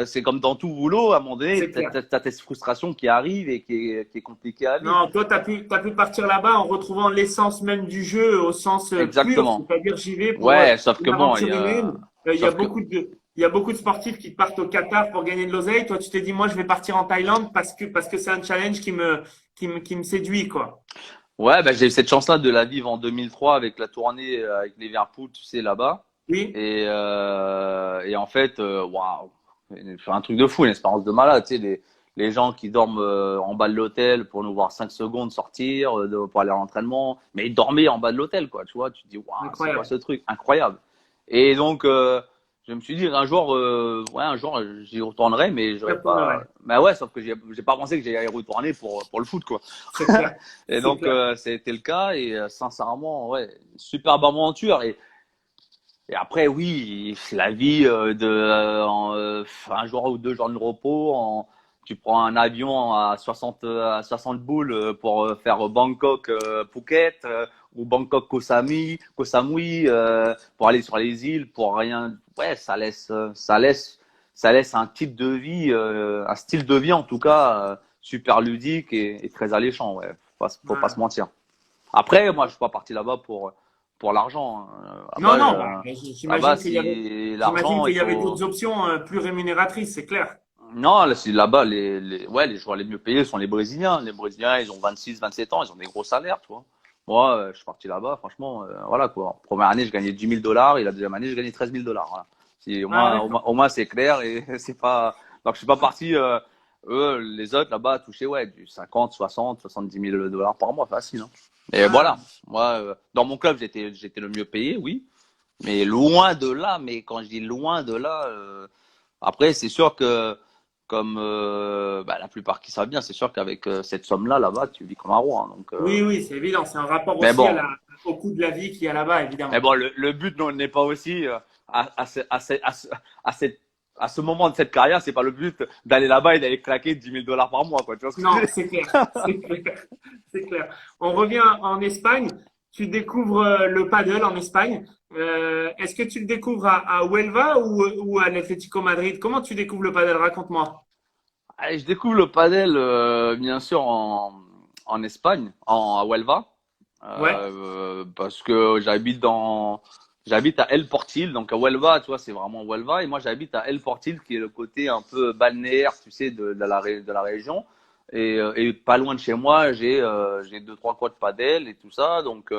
c'est comme dans tout boulot, à un moment donné, C'est tu clair. as tes frustrations qui arrivent et qui est compliqué à vivre. Non, toi, t'as pu partir là-bas en retrouvant l'essence même du jeu au sens pur, Exactement. c'est-à-dire j'y vais pour Ouais, sauf que une bon, aventure humaine. sauf que, Il y a beaucoup de sportifs qui partent au Qatar pour gagner de l'oseille. Toi, tu t'es dit, moi, je vais partir en Thaïlande parce que c'est un challenge qui me séduit, quoi. Ouais, bah, j'ai eu cette chance-là de la vivre en 2003 avec la tournée avec Liverpool, tu sais, là-bas. Oui, Et en fait, waouh, c'est un truc de fou, une expérience de malade. Tu sais, les gens qui dorment en bas de l'hôtel pour nous voir 5 secondes sortir, pour aller à l'entraînement, mais ils dormaient en bas de l'hôtel, quoi. Tu vois, tu te dis, waouh, c'est quoi incroyable. ce truc? Incroyable. Et donc, je me suis dit, un jour, j'y retournerai, mais Je j'aurais pas. retournerai. Mais ouais, sauf que j'ai pas pensé que j'allais y retourner pour le foot, quoi. C'est clair. Et C'est donc, clair. ça a été le cas. Et sincèrement, ouais, superbe aventure. Et après, oui, la vie un jour ou 2 jours de repos. Tu prends un avion à 60 boules pour faire Bangkok Phuket ou Bangkok Koh Samui pour aller sur les îles pour rien. Ouais, ça laisse un type de vie, un style de vie en tout cas super ludique et très alléchant. Ouais, faut pas se Voilà. mentir. Après, moi, je suis pas parti là-bas pour l'argent, hein. Non, non, Là-bas, là-bas, si j'imagine l'argent, qu'il il y avait d'autres faut. options plus rémunératrices, c'est clair. Non, là-bas, les joueurs les mieux payés sont les Brésiliens. Les Brésiliens, ils ont 26, 27 ans, ils ont des gros salaires, tu vois. Moi, je suis parti là-bas, franchement, voilà quoi. Première année, je gagnais 10 000 dollars et la deuxième année, je gagnais 13 000 dollars. Voilà. Ah, d'accord. Au moins, c'est clair et c'est pas. Donc, je suis pas parti. Eux, les autres là-bas touchaient ouais, du 50, 60, 70 000 dollars par mois, facile. Hein. Et Ah, voilà. Moi, dans mon club, j'étais le mieux payé, oui. Mais loin de là, mais quand je dis loin de là, après, c'est sûr que, comme bah, la plupart qui savent bien, c'est sûr qu'avec cette somme-là, là-bas, tu vis comme un roi. Hein. Donc, oui, oui, c'est évident. C'est un rapport mais aussi bon, au coût de la vie qu'il y a là-bas, mais évidemment. bon, le but n'est pas aussi à cette, à ce moment de cette carrière, c'est pas le but d'aller là-bas et d'aller claquer 10 000 dollars par mois, quoi. Tu vois ce que je veux Non, dire? c'est clair. C'est clair. C'est clair. On revient en Espagne. Tu découvres le paddle en Espagne. Est-ce que tu le découvres à Huelva ou à l'Atlético Madrid? Comment tu découvres le paddle? Raconte-moi. Allez, je découvre le padel, bien sûr, en Espagne, à Huelva, Ouais, parce que j'habite à El Portil, donc à Huelva, tu vois, c'est vraiment Huelva, et moi j'habite à El Portil, qui est le côté un peu balnéaire, tu sais, de la région, et pas loin de chez moi, j'ai 2, 3 courts de padel et tout ça, donc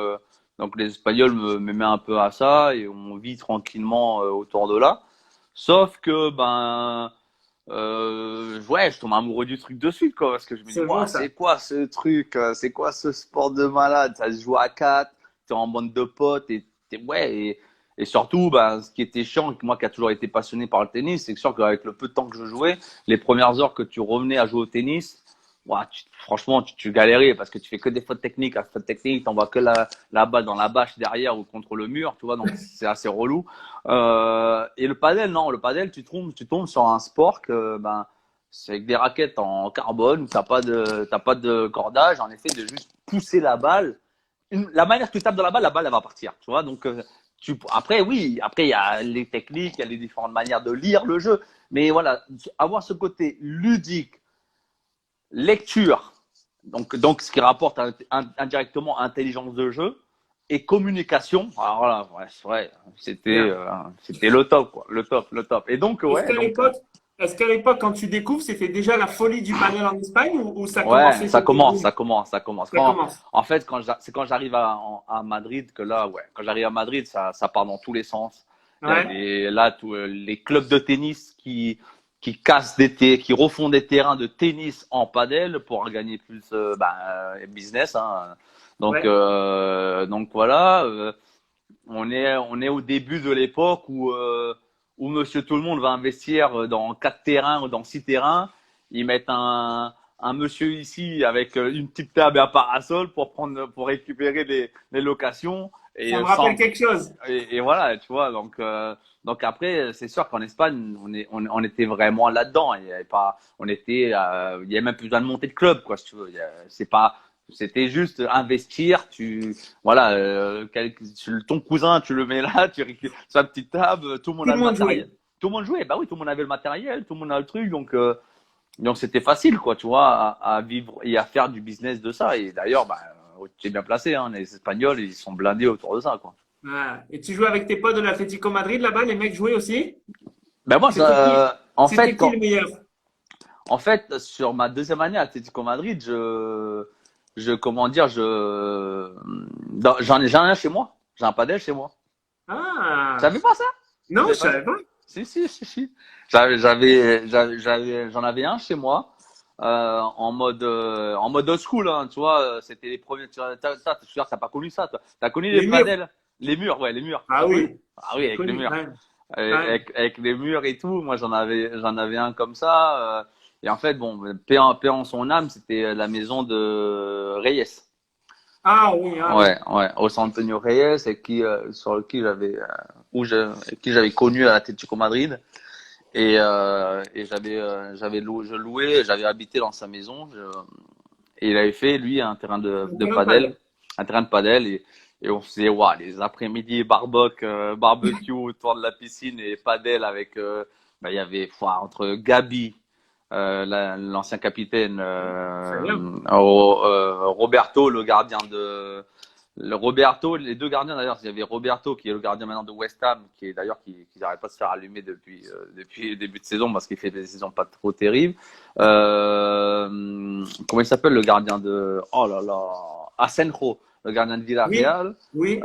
les Espagnols me mettent un peu à ça, et on vit tranquillement autour de là, sauf que ben ouais, je tombe amoureux du truc de suite, quoi, parce que je me dis, c'est bon Ouah, ça. c'est quoi ce truc, c'est quoi ce sport de malade, ça se joue à quatre, t'es en bande de potes, ouais, et surtout, ben, ce qui était chiant, moi qui a toujours été passionné par le tennis, c'est que sûr qu'avec le peu de temps que je jouais, les premières heures que tu revenais à jouer au tennis, ouah, franchement, tu galérais parce que tu fais que des fautes techniques, à fautes techniques, t'envoies que la balle dans la bâche derrière ou contre le mur, tu vois, donc c'est assez relou. Et le padel, non, le padel, tu tombes sur un sport que, ben, c'est avec des raquettes en carbone où t'as pas de cordage, en effet, de juste pousser la balle. La manière que tu tapes dans la balle, elle va partir, tu vois. Donc, après, oui, après, il y a les techniques, il y a les différentes manières de lire le jeu. Mais voilà, avoir ce côté ludique, lecture, donc ce qui rapporte indirectement intelligence de jeu et communication. Alors là, ouais, ouais, Bien. c'était le top, quoi, le top. Et donc, Est-ce ouais, qu'à donc, l'époque, est-ce qu'à l'époque, quand tu découvres, c'était déjà la folie du paddle en Espagne ou ça ouais, commençait, c'était boom? ça commence. Ça commence. En fait, c'est quand j'arrive à Madrid que là, ouais, quand j'arrive à Madrid, ça part dans tous les sens. Il y a Ouais. là, tous les clubs de tennis qui refont des terrains de tennis en padel pour gagner plus, business, hein. Ouais. Donc voilà, on est au début de l'époque où Monsieur Tout le Monde va investir dans 4 terrains ou dans 6 terrains. Ils mettent un monsieur ici avec une petite table et un parasol pour récupérer les locations Ça et me rappelle sans quelque chose. et voilà, tu vois. Donc après, c'est sûr qu'en Espagne, on était vraiment là-dedans. Il y avait pas, il y avait même plus besoin de monter de club, quoi, si tu veux. C'est pas, c'était juste investir. Voilà, ton cousin, tu le mets là, tu récupères sa petite table, tout le monde Tout a le le monde matériel. jouait. Tout le monde jouait, bah oui, tout le monde avait le matériel, tout le monde a le truc, donc c'était facile, quoi, tu vois, à vivre et à faire du business de ça. Et d'ailleurs, bah, tu es bien placé, hein, les Espagnols, ils sont blindés autour de ça, quoi. Ah. Et tu jouais avec tes potes de l'Atlético Madrid là-bas, les mecs jouaient aussi? Ben moi, C'était qui? C'était qui le meilleur? en fait, sur ma deuxième année à Atlético Madrid, comment dire, j'en ai un chez moi. J'ai un padel chez moi. Tu Ah, savais pas ça? Tu non, je savais pas ça? savais pas. Si. J'en avais un chez moi, en mode old school, hein, tu vois, c'était les premiers, je suis sûr que t'as pas connu ça, toi. T'as connu les Les murs. padels? Les murs, ouais, les murs. T'as Ah connu? oui, Ah oui, j'ai avec les connu, murs. ouais. Ouais. Avec les murs et tout. Moi, j'en avais un comme ça. Et en fait, bon, paix en son âme, c'était la maison de Reyes. Ah oui, ah oui. Ouais, au San Antonio Reyes, et sur qui avec qui j'avais connu à l'Atlético Madrid. Et je louais, j'avais habité dans sa maison. Et il avait fait, lui, un terrain Un de terrain de padel. padel, un terrain de padel. Et on faisait, waouh, les après-midi barbecue autour de la piscine et padel avec, il y avait, entre Gabi, l'ancien capitaine, Très bien. Roberto, Roberto, les deux gardiens d'ailleurs, il y avait Roberto qui est le gardien maintenant de West Ham, qui est d'ailleurs qui n'arrête pas de se faire allumer depuis le début de saison parce qu'il fait des saisons pas trop terribles. Comment il s'appelle le gardien de oh là là, Asenjo, le gardien de Oui, Villarreal. oui.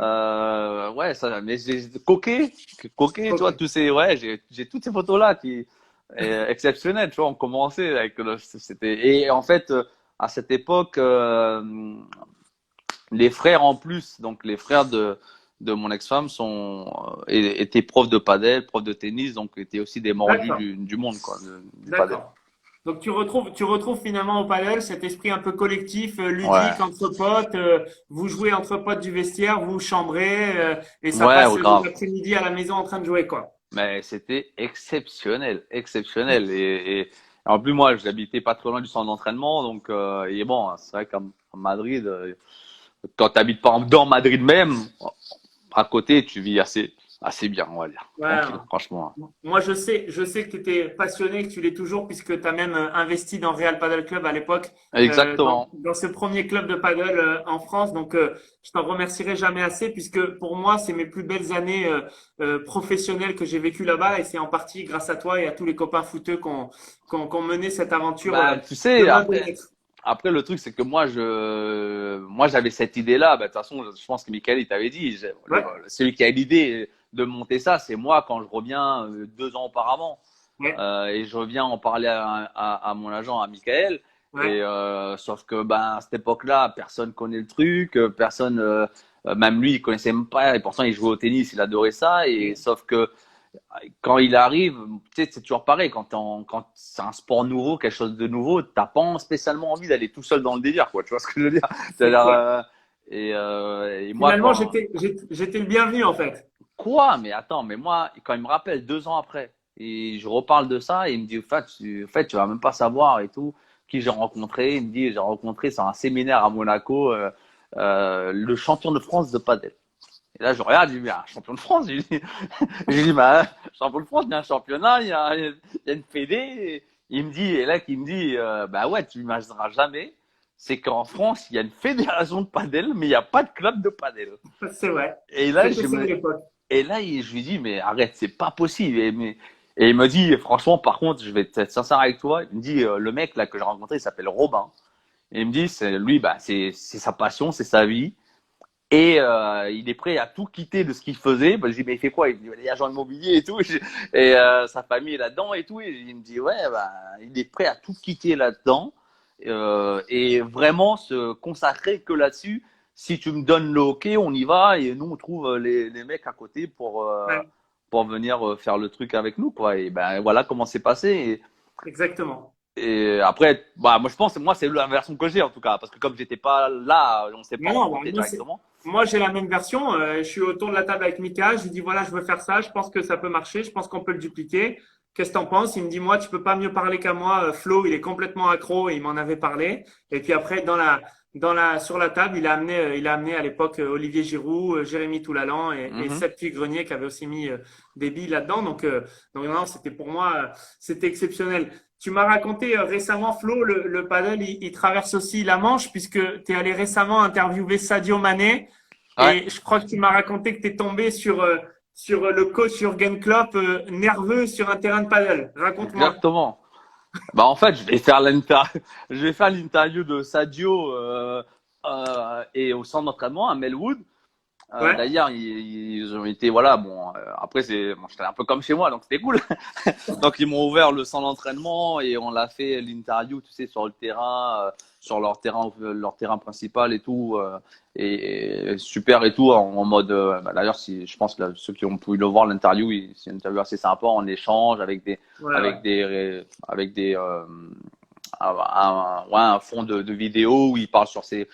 Ouais, ça, mais j'ai Coquet, tu Ok. vois, ouais, j'ai toutes ces photos là qui exceptionnelles, tu vois, on commençait avec et en fait à cette époque les frères en plus, donc les frères de mon ex-femme étaient profs de padel, profs de tennis, donc étaient aussi des mordus D'accord, du monde, quoi, du padel. d'accord. Donc tu retrouves finalement au padel cet esprit un peu collectif, ludique Ouais, entre potes. Vous jouez entre potes du vestiaire, vous vous chambrez et ça ouais, passe ouais, les grave. après-midi à la maison en train de jouer quoi. Mais c'était exceptionnel, exceptionnel. Et en plus, moi, j'habitais pas trop loin du centre d'entraînement, donc et bon, c'est vrai qu'à Madrid, quand tu habites pas dans Madrid même, à côté, tu vis assez bien, on va dire. Ouais. Tranquille, franchement. Moi, je sais que tu étais passionné, que tu l'es toujours, puisque tu as même investi dans Real Padel Club à l'époque, Exactement. dans ce premier club de paddle en France. Donc, je t'en remercierai jamais assez, puisque pour moi, c'est mes plus belles années professionnelles que j'ai vécues là-bas, et c'est en partie grâce à toi et à tous les copains footeux qu'on mené cette aventure Bah, tu de sais, main de maître. après, le truc, c'est que moi, j'avais cette idée-là. Bah, de toute façon, je pense que Michael, il t'avait dit, Ouais, celui qui a l'idée de monter ça, c'est moi quand je reviens 2 ans auparavant. ouais, Et je reviens en parler à mon agent, à Michael. ouais. Sauf que, ben, à cette époque-là, personne connaît le truc, personne, même lui, il connaissait même pas. Et pourtant, il jouait au tennis, il adorait ça. Et Ouais. sauf que, quand il arrive, tu sais, c'est toujours pareil. Quand c'est un sport nouveau, quelque chose de nouveau, t'as pas spécialement envie d'aller tout seul dans le délire, quoi. Tu vois ce que je veux dire? C'est C'est-à-dire, clair. et moi, Finalement, j'étais le bienvenu, en fait. quoi? Mais attends, mais moi, quand il me rappelle 2 ans après, et je reparle de ça, et il me dit, en fait, tu vas même pas savoir et tout, qui j'ai rencontré. Il me dit, j'ai rencontré sur un séminaire à Monaco, le champion de France de padel. Et là, je regarde, je dis, mais un champion de France? J'ai dit, bah, champion de France, il y a un championnat, il y a une fédé. Et il me dit, et là, qu'il me dit, bah ouais, tu n'imagineras jamais, c'est qu'en France, il y a une fédération de padel, mais il n'y a pas de club de padel. C'est vrai. Et là, C'était ça à l'époque. je lui dis, mais arrête, c'est pas possible. Et il me dit, franchement, par contre, je vais être sincère avec toi. Il me dit, le mec là que j'ai rencontré, il s'appelle Robin. Et il me dit, lui, bah, c'est sa passion, c'est sa vie. Et il est prêt à tout quitter de ce qu'il faisait. Bah, je dis, mais il fait quoi? Il me dit, il est agent immobilier et tout. Et sa famille est là-dedans et tout. Et il me dit, ouais, bah, il est prêt à tout quitter là-dedans. Et vraiment se consacrer que là-dessus. Si tu me donnes le hockey, on y va. Et nous, on trouve les mecs à côté Ouais, pour venir faire le truc avec nous, quoi. Et ben voilà comment c'est passé. exactement. Et après, bah, moi, je pense, moi, c'est la version que j'ai en tout cas. Parce que comme j'étais pas là, on s'est pas Non, bah, rencontrés directement. moi, j'ai la même version. Je suis autour de la table avec Mika. Je lui dis, voilà, je veux faire ça. Je pense que ça peut marcher. Je pense qu'on peut le dupliquer. Qu'est-ce que t'en penses? Il me dit, moi, tu peux pas mieux parler qu'à moi. Flo, il est complètement accro. Il m'en avait parlé. Et puis après, sur la table, il a amené à l'époque Olivier Giroud, Jérémy Toulalan et Mhm. Seth Grenier qui avait aussi mis des billes là-dedans. Donc non, c'était pour moi, c'était exceptionnel. Tu m'as raconté récemment, Flo, le paddle, il traverse aussi la Manche puisque tu es allé récemment interviewer Sadio Mané Ouais, et je crois que tu m'as raconté que tu es tombé sur le coach Jürgen Klopp nerveux sur un terrain de paddle. Raconte-moi. exactement. Bah, en fait, je vais faire l'interview de Sadio et au centre d'entraînement à Melwood. Ouais. D'ailleurs, ils ont été, voilà, bon, après, j'étais un peu comme chez moi, donc c'était cool. Donc, ils m'ont ouvert le centre d'entraînement et on l'a fait l'interview, tu sais, sur le terrain, sur leur terrain principal et tout, et super et tout, en mode, d'ailleurs, si, je pense que ceux qui ont pu le voir, l'interview, c'est une interview assez sympa, en échange Ouais, ouais. avec des, ouais, un fond de vidéo où il parle sur ses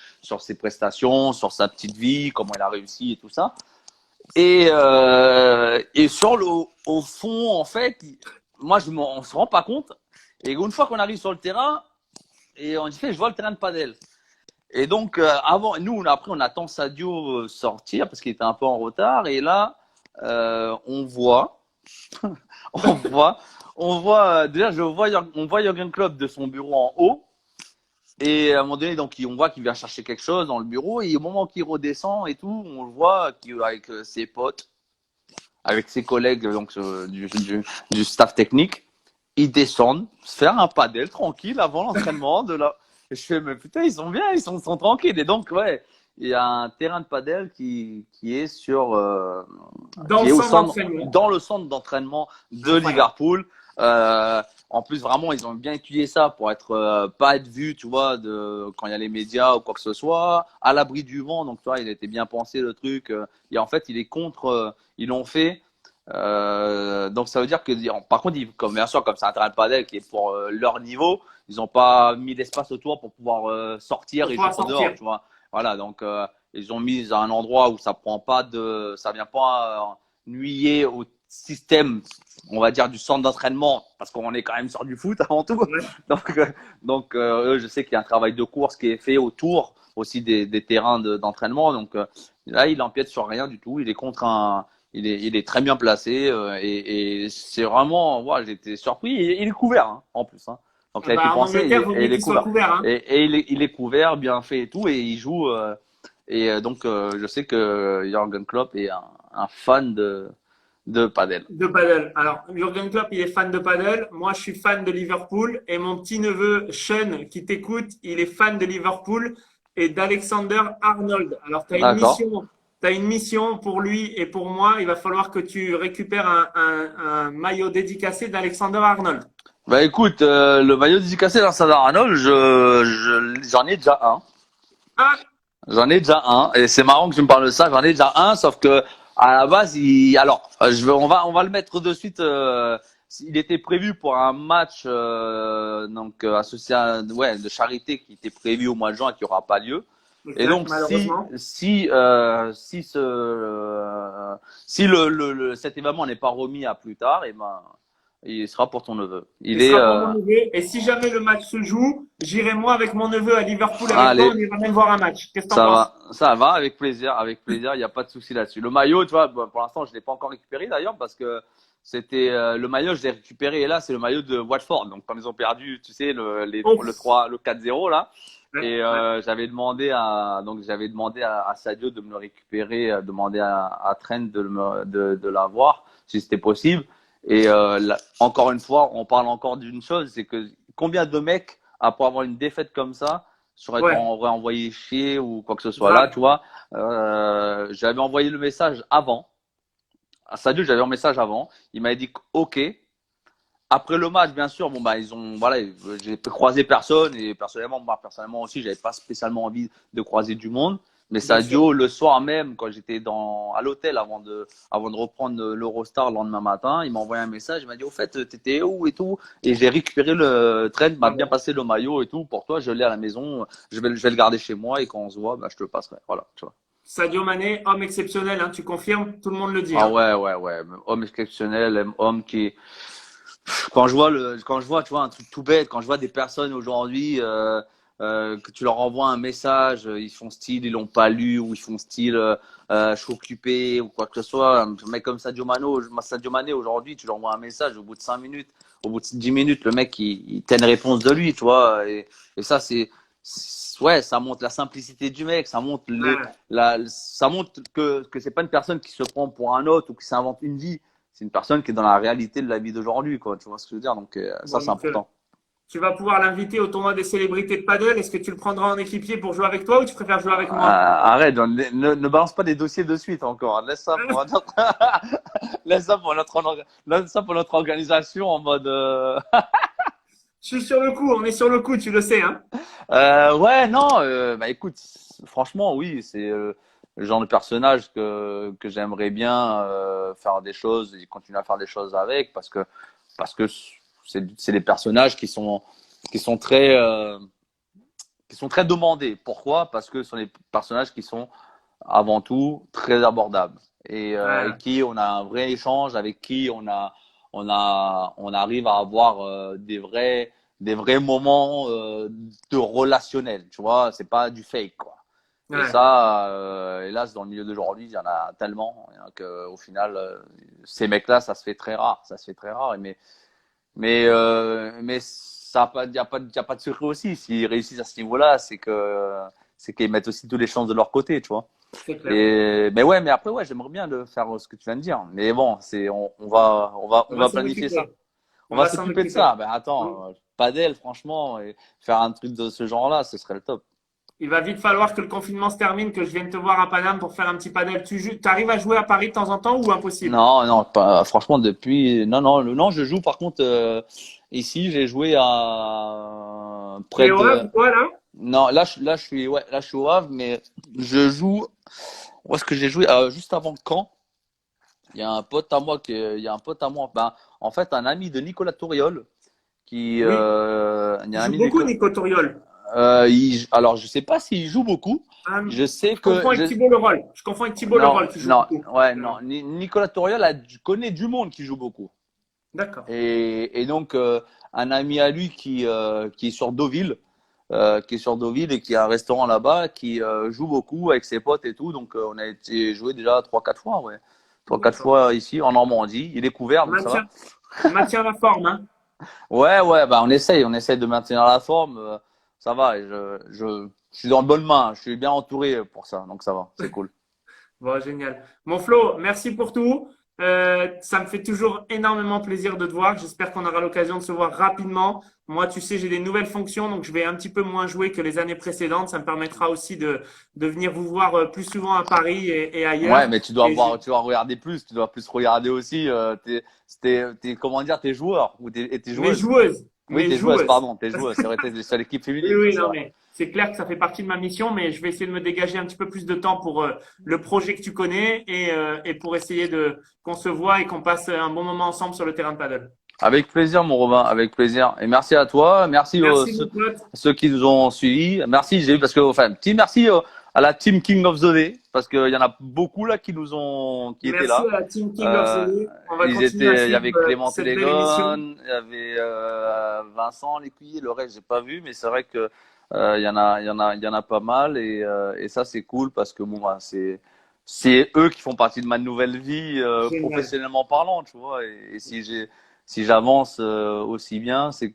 prestations, sur sa petite vie, comment il a réussi et tout ça. Et sur au fond, en fait, moi, on se rend pas compte. Et une fois qu'on arrive sur le terrain, et on dit, je vois le terrain de padel. Et donc, avant, nous, après, on attend Sadio sortir parce qu'il était un peu en retard. Et là, on voit, on voit, déjà, on voit Jürgen Klopp de son bureau en haut. Et à un moment donné, donc, on voit qu'il vient chercher quelque chose dans le bureau. Et au moment qu'il redescend et tout, on le voit avec ses potes, avec ses collègues donc, du staff technique, ils descendent faire un padel tranquille avant l'entraînement Et je fais, mais putain, ils sont bien, sont tranquilles. Et donc, ouais, il y a un terrain de padel qui est Dans qui le est centre d'entraînement. dans le centre d'entraînement de Incroyable. Liverpool. En plus, vraiment, ils ont bien étudié ça pour pas être vu, tu vois, quand il y a les médias ou quoi que ce soit, à l'abri du vent. Donc, tu vois, il était bien pensé le truc. Et en fait, il est contre, ils l'ont fait. Donc, ça veut dire que, par contre, comme bien sûr, comme c'est un terrain de padel qui est pour leur niveau, ils n'ont pas mis d'espace autour pour pouvoir sortir Pour et pouvoir jouer en dehors, sortir. tu vois. Voilà, donc ils ont mis à un endroit où ça vient pas nuyer au système, on va dire, du centre d'entraînement, parce qu'on est quand même sur du foot avant tout. Ouais. Donc, eux, je sais qu'il y a un travail de course qui est fait autour aussi des terrains d'entraînement. Donc là, il empiète sur rien du tout. Il est très bien placé et c'est vraiment, ouais, j'étais surpris. Il est couvert hein, en plus. Hein. Donc Ah il a été bah, en pensé Angleterre, vaut et mieux il est qu'il soit couvert. couvert. Hein. Il est couvert, bien fait et tout, et il joue. Donc je sais que Jürgen Klopp est un fan de padel. De paddle. Alors, Jürgen Klopp, il est fan de paddle. Moi, je suis fan de Liverpool. Et mon petit-neveu, Sean, qui t'écoute, il est fan de Liverpool et d'Alexander Arnold. Alors, tu as une D'accord. mission. Tu as une mission pour lui et pour moi. Il va falloir que tu récupères un maillot dédicacé d'Alexander Arnold. Bah écoute, le maillot dédicacé d'Alexander Arnold, j'en ai déjà un. Ah, J'en ai déjà un, et c'est marrant que tu me parles de ça. J'en ai déjà un, sauf que à la base, alors, on va le mettre de suite. Il était prévu pour un match associé ouais, de charité qui était prévu au mois de juin et qui aura pas lieu. Et exact, donc malheureusement. si cet événement n'est pas remis à plus tard, et ben il sera pour ton neveu. Il sera pour mon neveu. Et si jamais le match se joue, j'irai moi avec mon neveu à Liverpool avec toi. Allez, On ira même voir un match. Qu'est-ce que t'en penses? ça va, avec plaisir, il n'y a pas de souci là-dessus. Le maillot, tu vois, bon, pour l'instant, je l'ai pas encore récupéré d'ailleurs parce que c'était le maillot, je l'ai récupéré et là, c'est le maillot de Watford. Donc, comme ils ont perdu, tu sais, le Ouf. 3, le 4-0 là, Ouais, et ouais. j'avais demandé à Sadio de me le récupérer, demander à Trent de l'avoir si c'était possible. Et encore une fois, on parle encore d'une chose, c'est que combien de mecs après avoir une défaite comme ça Ouais, auraient envoyé chier ou quoi que ce soit là, grave. tu vois. J'avais envoyé le message avant. À Sadio, j'avais un message avant. Il m'avait dit OK. Après le match, bien sûr, bon bah voilà, j'ai croisé personne et personnellement aussi, j'avais pas spécialement envie de croiser du monde. Mais Bien sûr. Sadio, le soir même, quand j'étais à l'hôtel avant de reprendre l'Eurostar le lendemain matin, il m'a envoyé un message, il m'a dit au fait, t'étais où et tout, et j'ai récupéré Trent m'a Ah bien ouais. passé le maillot et tout pour toi, je l'ai à la maison, je vais le garder chez moi et quand on se voit, bah, je te le passerai. Voilà, tu vois. Sadio Mané, homme exceptionnel, hein, tu confirmes? Tout le monde le dit. Ah Hein. ouais, homme exceptionnel, homme qui quand je vois, tu vois, un truc tout bête, quand je vois des personnes aujourd'hui, que tu leur envoies un message, ils font style, ils l'ont pas lu, ou ils font style, je suis occupé, ou quoi que ce soit. Un mec comme Sadio Mané, aujourd'hui, tu lui envoies un message, au bout de 5 minutes, au bout de 10 minutes, le mec, il t'a une réponse de lui, tu vois. Et ça, ouais, ça montre la simplicité du mec, ça montre Ouais. ça montre que c'est pas une personne qui se prend pour un autre ou qui s'invente une vie, c'est une personne qui est dans la réalité de la vie d'aujourd'hui, quoi. Tu vois ce que je veux dire? Donc, ça, c'est Donc, important. tu vas pouvoir l'inviter au tournoi des célébrités de paddle. Est-ce que tu le prendras en équipier pour jouer avec toi ou tu préfères jouer avec moi? Arrête, ne balance pas des dossiers de suite encore. Laisse ça pour notre, laisse ça pour notre organisation en mode. Je suis sur le coup, on est sur le coup, tu le sais, hein. Ouais, non, bah écoute, franchement, oui, c'est le genre de personnage que j'aimerais bien faire des choses et continuer à faire des choses avec parce que c'est des personnages qui sont très qui sont très demandés. Pourquoi? Parce que ce sont des personnages qui sont avant tout très abordables et avec Ouais, qui on a un vrai échange, avec qui on arrive à avoir des vrais moments de relationnel. Tu vois, c'est pas du fake quoi. Et ouais, ça, hélas, dans le milieu d'aujourd'hui, il y en a tellement qu'au final, ces mecs-là, ça se fait très rare. Ça se fait très rare. Mais ça, il n'y a pas, y a pas de secret aussi. S'ils réussissent à ce niveau-là, c'est qu'ils mettent aussi toutes les chances de leur côté, tu vois. c'est clair. Et mais ouais, mais après ouais, j'aimerais bien de faire ce que tu viens de dire. Mais bon, On on va va s'en planifier ça. occuper. On On va va s'en s'occuper de occuper. ça. Ben attends, padel, franchement, et faire un truc de ce genre-là, ce serait le top. Il va vite falloir que le confinement se termine, que je vienne te voir à Paname pour faire un petit paddle. Tu arrives à jouer à Paris de temps en temps ou impossible? Non, non, pas, franchement, depuis, non, je joue par contre, ici, j'ai joué à Tu es près au Havre, de, toi, là? non, là, je suis au Havre, mais je joue, où est-ce que j'ai joué? Juste avant Caen, il y a un pote à moi il y a un pote à moi, ben, en fait, un ami de Nicolas Touriol, Oui. il y Il a un joue ami de beaucoup, Nicolas, Nico Toriol. alors, je sais pas s'il joue beaucoup, je sais Je confonds avec Thibaut Leroll. Je confonds avec Thibaut non, Leroll qui joue non, beaucoup. ouais, non, Nicolas Touriol connaît du monde qui joue beaucoup. D'accord. Et donc, un ami à lui qui est sur Deauville, qui est sur Deauville et qui a un restaurant là-bas, qui joue beaucoup avec ses potes et tout. Donc, on a été joué déjà trois quatre fois, ouais. Trois quatre D'accord. fois ici en Normandie. Il est couvert, donc ça va. Maintien, maintien la forme, hein. Ouais, bah on essaye de maintenir la forme. Ça va. Je suis dans de bonnes mains. Je suis bien entouré pour ça, donc ça va. C'est cool. Bon, génial. Mon Flo, merci pour tout. Ça me fait toujours énormément plaisir de te voir. J'espère qu'on aura l'occasion de se voir rapidement. Moi, tu sais, j'ai des nouvelles fonctions, donc je vais un petit peu moins jouer que les années précédentes. Ça me permettra aussi de venir vous voir plus souvent à Paris et Ouais, ailleurs. mais tu dois Et je- voir, tu dois regarder plus. Tu dois plus regarder aussi comment dire, tes joueurs ou tes mes joueuses. joueuses, Oui, mes tes joueuses, joueuses. pardon, tes joueuses. C'est vrai, t'es sur l'équipe Oui, féminine, ça oui, c'est non, vrai. mais c'est clair que ça fait partie de ma mission, mais je vais essayer de me dégager un petit peu plus de temps pour le projet que tu connais et pour essayer de qu'on se voit et qu'on passe un bon moment ensemble sur le terrain de paddle. Avec plaisir, mon Robin, avec plaisir. Et merci à toi, merci Merci, mon pote. à ceux qui nous ont suivis. Merci, j'ai eu parce que, enfin, petit merci à la team King of the Day parce qu'il y en a beaucoup là qui étaient Merci là. à la Team King of the Euh, Day. On va continuer à il y suivre avait Clément cette belle émission. Télégon, il y avait Vincent Lécuyer, le reste j'ai pas vu, mais c'est vrai que il y en a pas mal et ça c'est cool parce que bon, bah, c'est eux qui font partie de ma nouvelle vie Génial. professionnellement parlant, tu vois. Et si j'avance aussi bien, c'est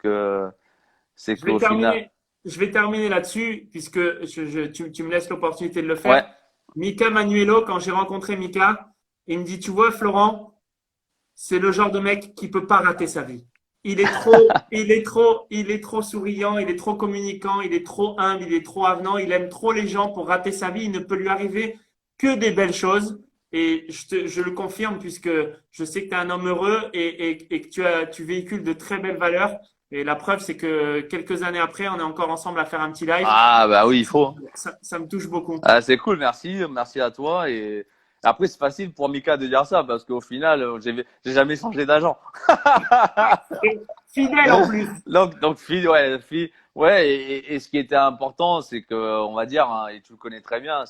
Je vais qu'au final, terminer, je vais terminer là-dessus puisque tu me laisses l'opportunité de le ouais. faire. Mika Manuelo, quand j'ai rencontré Mika, il me dit, tu vois, Florent, c'est le genre de mec qui peut pas rater sa vie. Il est trop souriant, il est trop communicant, il est trop humble, il est trop avenant, il aime trop les gens pour rater sa vie. Il ne peut lui arriver que des belles choses. Et je le confirme puisque je sais que tu es un homme heureux et que tu véhicules de très belles valeurs. Et la preuve, c'est que quelques années après, on est encore ensemble à faire un petit live. Ah bah oui, il faut. Ça me touche beaucoup. Ah, c'est cool, merci à toi. Et après, c'est facile pour Mika de dire ça parce qu'au final, j'ai jamais changé d'agent. Et fidèle en plus. Donc ouais. Et ce qui était important, c'est que, on va dire, hein, et tu le connais très bien,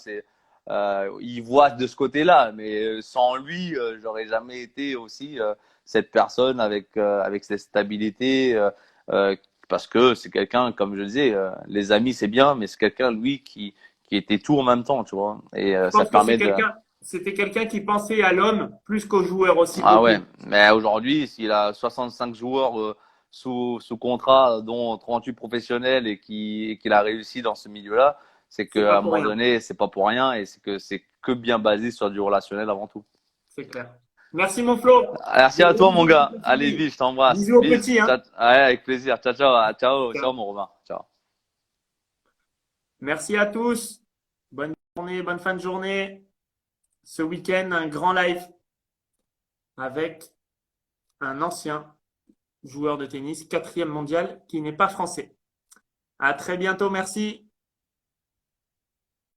il voit de ce côté-là, mais sans lui, j'aurais jamais été aussi cette personne avec cette stabilité, euh, parce que c'est quelqu'un, comme je disais, les amis c'est bien, mais c'est quelqu'un lui qui était tout en même temps, tu vois. Et Je ça pense que permet de. c'était quelqu'un qui pensait à l'homme plus qu'au joueur aussi Ah ouais, beaucoup. mais aujourd'hui, s'il a 65 joueurs sous contrat, dont 38 professionnels, et qu'il a réussi dans ce milieu-là, c'est C'est qu'à pas un pour moment rien. donné, c'est pas pour rien et c'est que bien basé sur du relationnel avant tout. C'est clair. Merci, mon Flo. Merci à toi, mon gars. Allez, vite, je t'embrasse. Bisous aux Bis. petits. Hein. Ouais, avec plaisir. Ciao, ciao. Ciao, ciao, mon Romain. Ciao. Merci à tous. Bonne journée, bonne fin de journée. Ce week-end, un grand live avec un ancien joueur de tennis, 4e mondial, qui n'est pas français. À très bientôt. Merci.